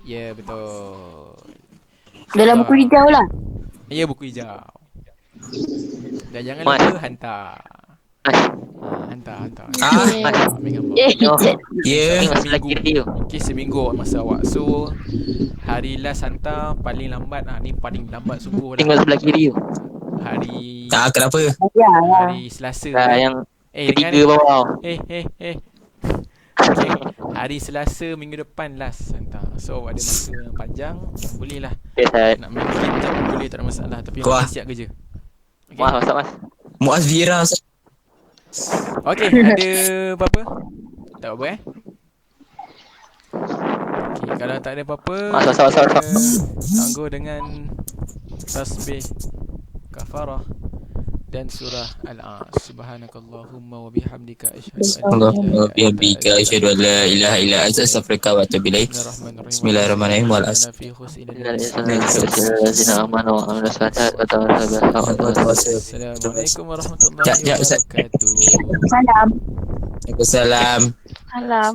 Ya, betul. Dalam buku hijau lah. Ya, buku hijau. Dan jangan Mas. lupa hantar. Hantar. Ambil gambar. Ya. Ini masa lagi dia. Okay, seminggu masa awak. So, hari last hantar paling lambat. Ni paling lambat subuh Tinggal lah. sebelah kiri tu. Hari Kenapa? Ya lah. hari Selasa. Yang dengar ketiga ni. bawah. Okay. Hari Selasa minggu depan last hantar. So, ada masa yang panjang. Boleh lah. Okay, Ustaz. Nak main game je pun boleh, tak ada masalah. Tapi Wah. awak siap kerja. Okay. Mas, masak, Mas. Muaz Bira. Okay, ada apa-apa? Tak apa Okay, kalau tak ada apa-apa, Masak. kita tangguh dengan tasbih kafarah dan surah Al-As. Subhanakallahumma wa bihamdika asyhadu an la Allahumma bihamdika asyhadu an la ilaha illa anta astaghfiruka wa atubu ilaik. Bismillahirrahmanirrahim. Wal asr. Innal insana lazina amanu wa amilus salihati wa tawasaw bil haqqi. Assalamualaikum warahmatullahi Ya, Ustaz. wabarakatuh. Salam. Waalaikumsalam. Salam.